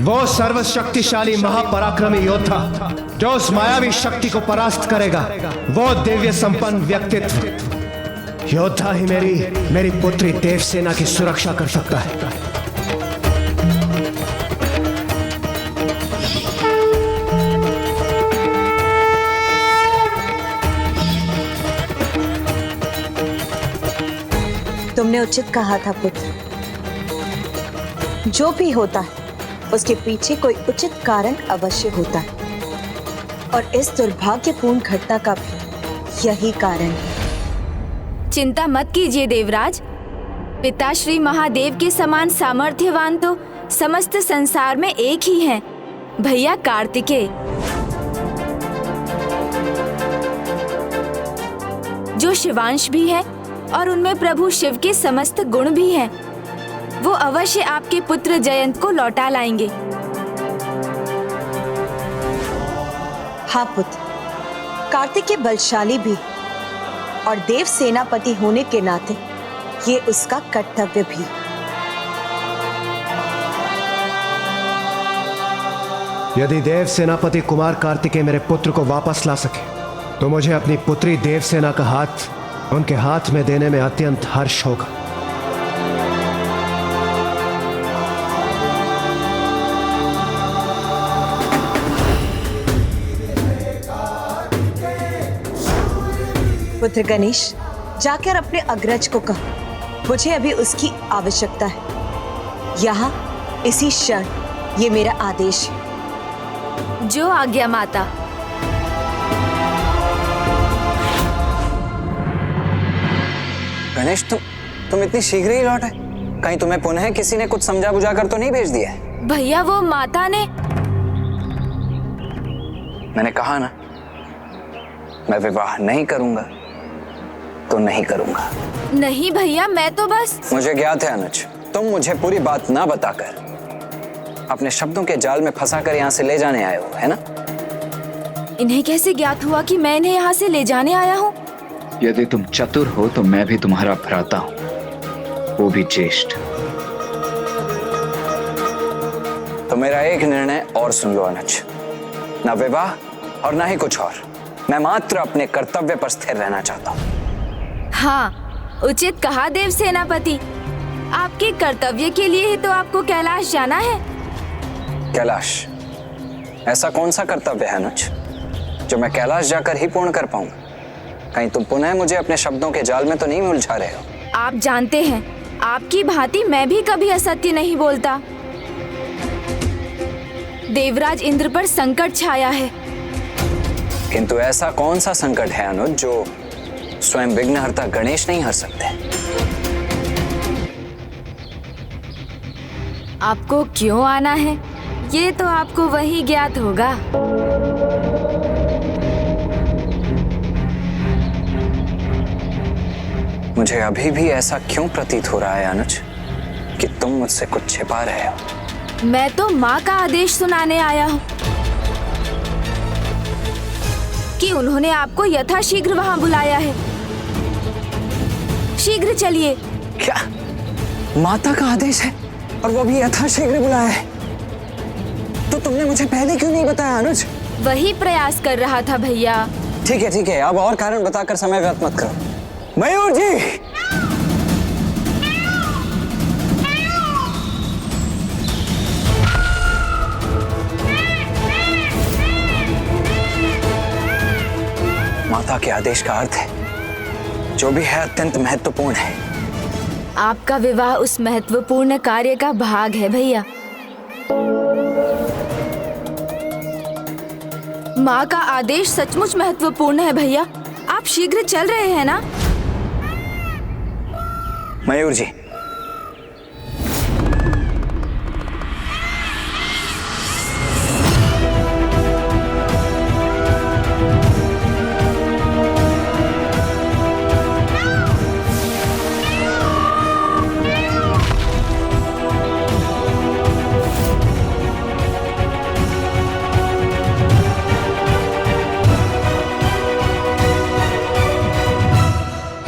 वो सर्वशक्तिशाली महापराक्रमी योद्धा जो उस मायावी शक्ति को परास्त करेगा, वो दिव्य संपन्न व्यक्तित्व योद्धा ही मेरी पुत्री देवसेना की सुरक्षा कर सकता है। तुमने उचित कहा था पुत्र, जो भी होता है उसके पीछे कोई उचित कारण अवश्य होता है, और इस दुर्भाग्यपूर्ण घटना का भी यही कारण है। चिंता मत कीजिए देवराज, पिताश्री महादेव के समान सामर्थ्यवान तो समस्त संसार में एक ही हैं, भैया कार्तिकेय। जो शिवांश भी है और उनमें प्रभु शिव के समस्त गुण भी हैं। वो अवश्य आपके पुत्र जयंत को लौटा लाएंगे। हाँ पुत्र, कार्तिकेय बलशाली भी और देव सेनापति होने के नाते ये उसका कर्तव्य भी। यदि देव सेनापति कुमार कार्तिकेय मेरे पुत्र को वापस ला सके तो मुझे अपनी पुत्री देवसेना का हाथ उनके हाथ में देने में अत्यंत हर्ष होगा। पुत्र गणेश, जाकर अपने अग्रज को कहो, मुझे अभी उसकी आवश्यकता है। यहाँ इसी क्षण ये मेरा आदेश है। जो आज्ञा माता। गणेश, तुम इतनी शीघ्र ही लौट आए? कहीं तुम्हें पुनः किसी ने कुछ समझा बुझा कर तो नहीं भेज दिया है? भैया वो माता ने। मैंने कहा ना, मैं विवाह नहीं करूंगा तो नहीं करूंगा। नहीं भैया, मैं तो बस। मुझे ज्ञात है अनुज, तुम मुझे पूरी बात ना बताकर अपने शब्दों के जाल में फंसाकर यहाँ से ले जाने आए हो, है ना? इन्हें कैसे ज्ञात हुआ कि मैं इन्हें यहाँ से ले जाने आया हूँ? यदि तुम चतुर हो तो मैं भी तुम्हारा भ्राता हूं, वो भी ज्येष्ठ। तो मेरा एक निर्णय और सुन लो अनुज, ना विवाह और ना ही कुछ और। मैं मात्र अपने कर्तव्य पर स्थिर रहना चाहता हूँ। हाँ, उचित कहा देव सेनापति। आपके कर्तव्य के लिए ही तो आपको कैलाश जाना है। कैलाश? ऐसा कौन सा कर्तव्य है अनुज जो मैं कैलाश जाकर ही पूर्ण कर पाऊंगा? कहीं तुम पुनः मुझे अपने शब्दों के जाल में तो नहीं उलझा रहे हो? आप जानते हैं, आपकी भांति मैं भी कभी असत्य नहीं बोलता। देवराज इंद्र पर संकट छाया है। किंतु ऐसा कौन सा संकट है अनुज जो स्वयं विघ्नहर्ता गणेश नहीं हर सकते? आपको क्यों आना है, ये तो आपको वही ज्ञात होगा। मुझे अभी भी ऐसा क्यों प्रतीत हो रहा है अनुज कि तुम मुझसे कुछ छिपा रहे हो? मैं तो माँ का आदेश सुनाने आया हूँ कि उन्होंने आपको यथाशीघ्र वहाँ बुलाया है। शीघ्र चलिए। क्या माता का आदेश है और वो भी यथाशीघ्र बुलाया है? तो तुमने मुझे पहले क्यों नहीं बताया अनुज? वही प्रयास कर रहा था भैया। ठीक है, अब और कारण बताकर समय व्यर्थ मत करो। मयूर जी! माता के आदेश का अर्थ है जो भी है अत्यंत महत्वपूर्ण है। आपका विवाह उस महत्वपूर्ण कार्य का भाग है भैया। माँ का आदेश सचमुच महत्वपूर्ण है भैया। आप शीघ्र चल रहे हैं ना? मयूर जी,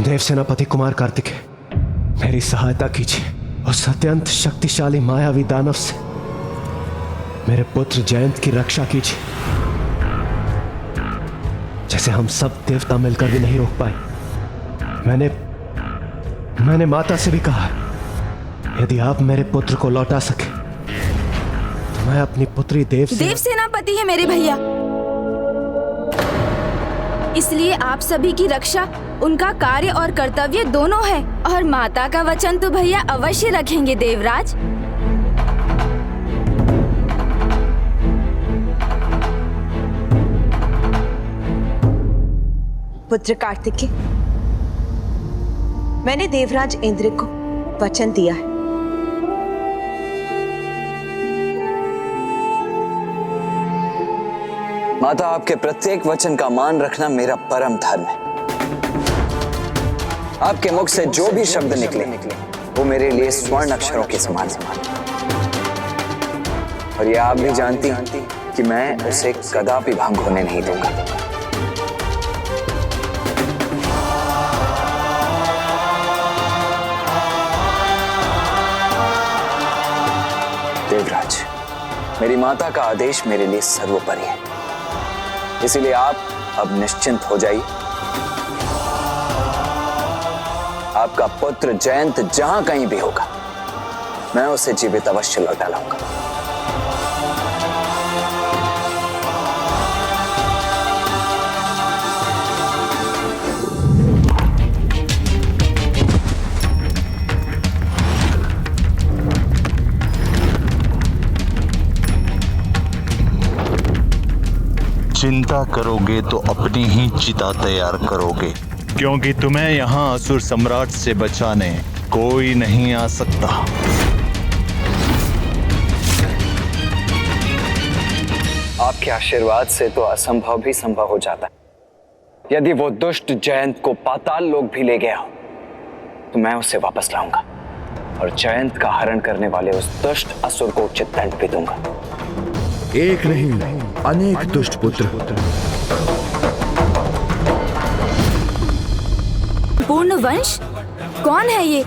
देव सेनापति कुमार कार्तिकेय, मेरी सहायता कीजिए। उस अत्यंत शक्तिशाली मायावी दानव से मेरे पुत्र जयंत की रक्षा कीजिए, जैसे हम सब देवता मिलकर भी नहीं रोक पाए। मैंने माता से भी कहा, यदि आप मेरे पुत्र को लौटा सके तो मैं अपनी पुत्री देव सेनापति है मेरे भैया, इसलिए आप सभी की रक्षा उनका कार्य और कर्तव्य दोनों है। और माता का वचन तो भैया अवश्य रखेंगे देवराज। पुत्र कार्तिकेय, मैंने देवराज इंद्र को वचन दिया है। माता, आपके प्रत्येक वचन का मान रखना मेरा परम धर्म है। आपके मुख से जो भी शब्द निकले वो मेरे लिए स्वर्ण अक्षरों के समान और ये आप भी जानती कि मैं उसे कदापि भंग होने नहीं दूंगा। देवराज, मेरी माता का आदेश मेरे लिए सर्वोपरि है, इसीलिए आप अब निश्चिंत हो जाइए। आपका पुत्र जयंत जहां कहीं भी होगा, मैं उसे जीवित अवश्य लौटा लाऊंगा। चिंता करोगे तो अपनी ही चिता तैयार करोगे, क्योंकि तुम्हें यहाँ असुर सम्राट से बचाने कोई नहीं आ सकता। आपके आशीर्वाद से तो असंभव भी संभव हो जाता है। यदि वो दुष्ट जयंत को पाताल लोक भी ले गया हो तो मैं उसे वापस लाऊंगा और जयंत का हरण करने वाले उस दुष्ट असुर को उचित दंड भी दूंगा। एक नहीं, अनेक दुष्ट पुत्र। पूर्ण वंश कौन है ये?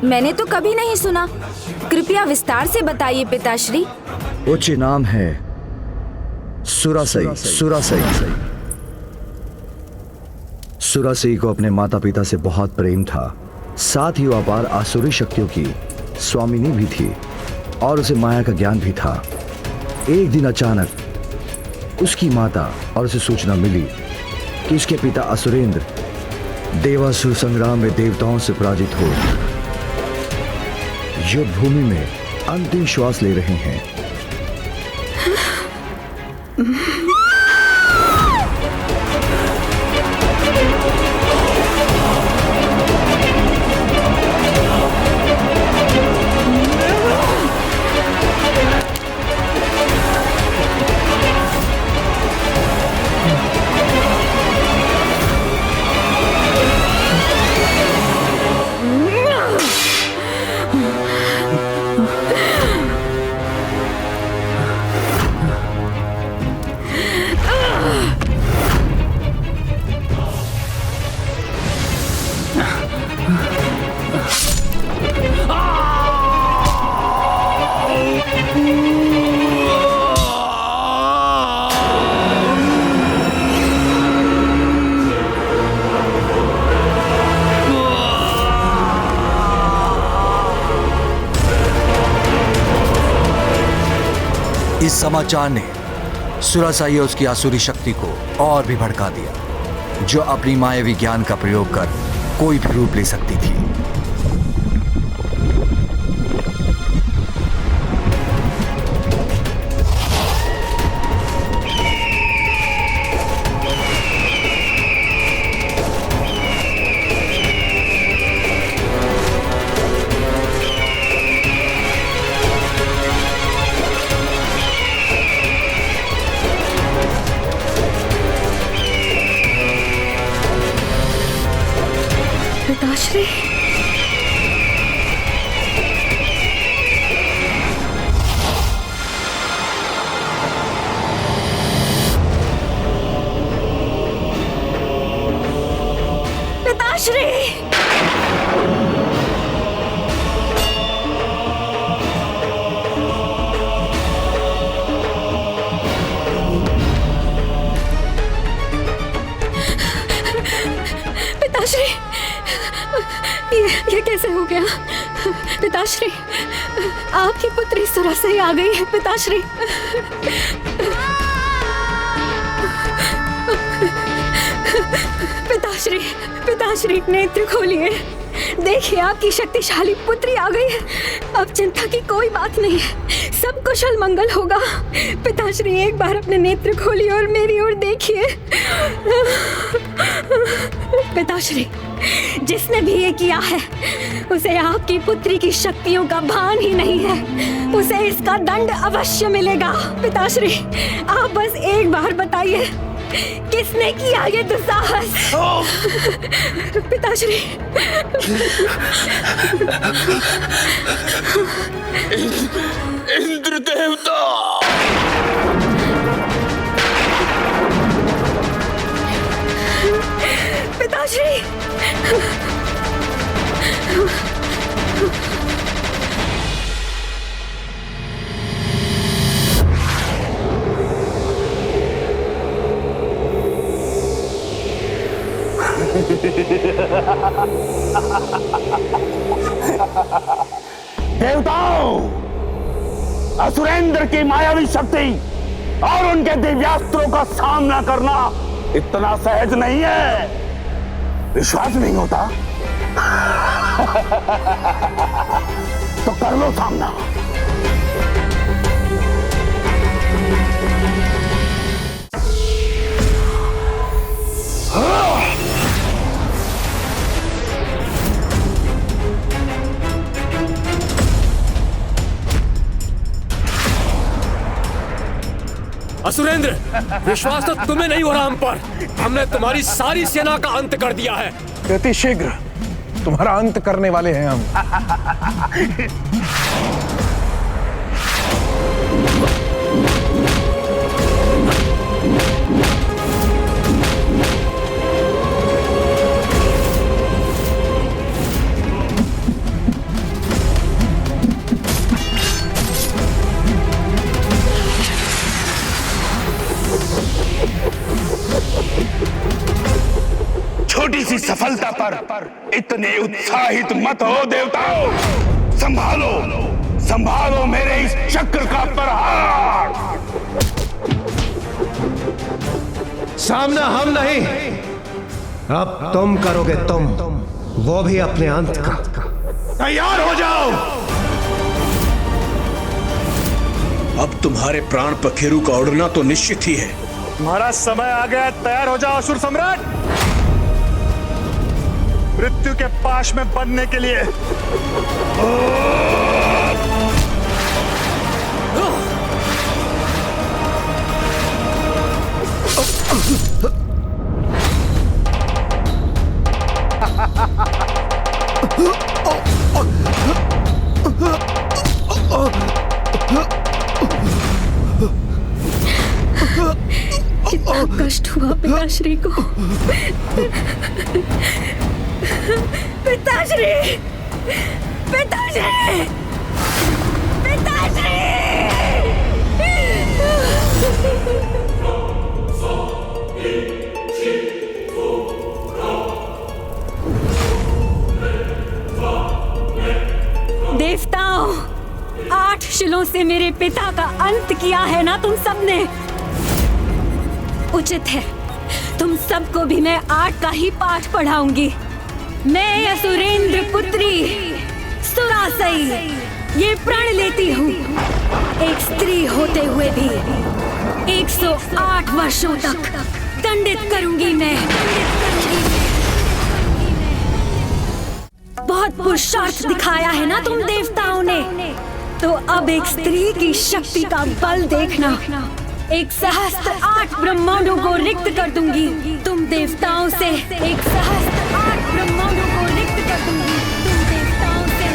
मैंने तो कभी नहीं सुना। कृपया विस्तार से बताइए पिताश्री। उच्च नाम है सुरासई। सुरासई को अपने माता पिता से बहुत प्रेम था, साथ ही वो अपार आसुरी शक्तियों की स्वामिनी भी थी और उसे माया का ज्ञान भी था। एक दिन अचानक उसकी माता और उसे सूचना मिली कि उसके पिता असुरेंद्र देवासुर संग्राम में देवताओं से पराजित हो युद्ध भूमि में अंतिम श्वास ले रहे हैं। इस समाचार ने सुरासाई और उसकी आसुरी शक्ति को और भी भड़का दिया, जो अपनी मायावी ज्ञान का प्रयोग कर कोई भी रूप ले सकती थी। पिताश्री। पिताश्री। पिताश्री, ये कैसे हो गया? पिताश्री, आपकी पुत्री सुरा से आ गई है। पिताश्री, पिताश्री, पिताश्री नेत्र खोलिए। देखिए, आपकी शक्तिशाली पुत्री आ गई है। अब चिंता की कोई बात नहीं है, सब कुशल मंगल होगा। पिताश्री, एक बार अपने नेत्र खोलिए और मेरी ओर देखिए। पिताश्री, जिसने भी ये किया है उसे आपकी पुत्री की शक्तियों का भान ही नहीं है। उसे इसका दंड अवश्य मिलेगा। पिताश्री, आप बस एक बार बताइए, किसने किया ये दुस्साहस? पिताश्री, इंद्र देवता। पिताश्री, देवताओं, असुरेंद्र की मायावी शक्ति और उनके दिव्यास्त्रों का सामना करना इतना सहज नहीं है। विश्वास नहीं होता तो कर लो सामना। असुरेंद्र, विश्वास तो तुम्हें नहीं हो रहा हम पर। हमने तुम्हारी सारी सेना का अंत कर दिया है। अति शीघ्र तुम्हारा अंत करने वाले हैं हम। छोटी सी सफलता पर इतने उत्साहित मत हो देवताओं। संभालो, संभालो मेरे इस चक्र का प्रहार। सामना हम नहीं, अब तुम करोगे, तुम, वो भी अपने अंत का। तैयार हो जाओ। अब तुम्हारे प्राण पखेरु का उड़ना तो निश्चित ही है। तुम्हारा समय आ गया, तैयार हो जाओ असुर सम्राट, मृत्यु के पाश में बनने के लिए। कितना कष्ट हुआ पिताश्री को। पिताश्री, पिताश्री, पिताश्री। देवताओं, 8 शिलों से मेरे पिता का अंत किया है ना तुम सबने। उचित है, तुम सबको भी मैं 8 का ही पाठ पढ़ाऊंगी। मैं असुरेंद्र पुत्री सुरासई ये प्रण लेती हूँ, एक स्त्री होते हुए भी 108 वर्षों तक दंडित करूंगी मैं। बहुत पुरुषार्थ दिखाया है ना तुम देवताओं ने, तो अब एक स्त्री की शक्ति का बल देखना। एक सहस्त्र 8 ब्रह्मांडों को रिक्त कर दूंगी। तुम देवताओं से एक सहस्त्र 8 ब्रह्मांडों को रिक्त कर दूंगी। तुम देवताओं से।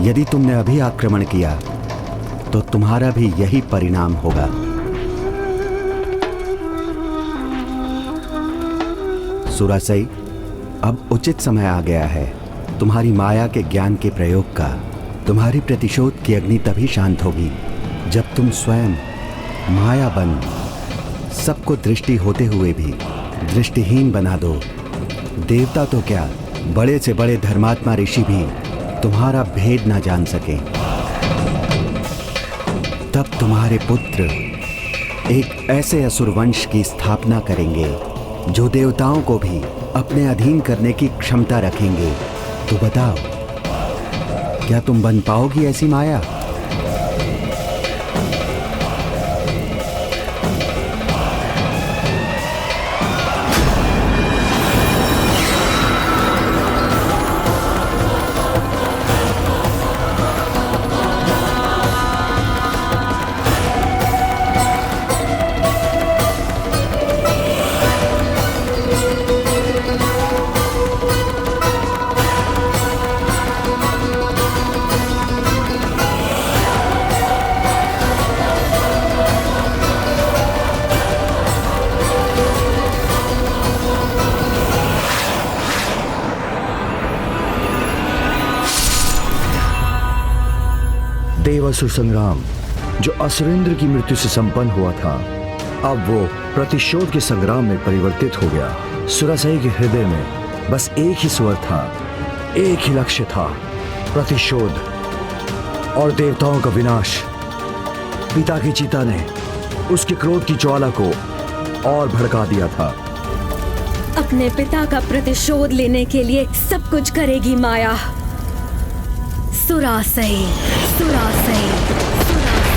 यदि तुमने अभी आक्रमण किया तो तुम्हारा भी यही परिणाम होगा। सुरासई, अब उचित समय आ गया है तुम्हारी माया के ज्ञान के प्रयोग का। तुम्हारी प्रतिशोध की अग्नि तभी शांत होगी जब तुम स्वयं माया बन सबको दृष्टि होते हुए भी दृष्टिहीन बना दो। देवता तो क्या, बड़े से बड़े धर्मात्मा ऋषि भी तुम्हारा भेद ना जान सके। तब तुम्हारे पुत्र एक ऐसे असुर वंश की स्थापना करेंगे जो देवताओं को भी अपने अधीन करने की क्षमता रखेंगे। तो बताओ, क्या तुम बन पाओगी ऐसी माया? देवासुर संग्राम जो असुरेंद्र की मृत्यु से संपन्न हुआ था, अब वो प्रतिशोध के संग्राम में परिवर्तित हो गया। सुरासई के हृदय में बस एक ही स्वर था, एक ही लक्ष्य था, प्रतिशोध और देवताओं का विनाश। पिता की चिता ने उसके क्रोध की ज्वाला को और भड़का दिया था। अपने पिता का प्रतिशोध लेने के लिए सब कुछ करेगी माया। सुरासई, सुरासई, सुरासई।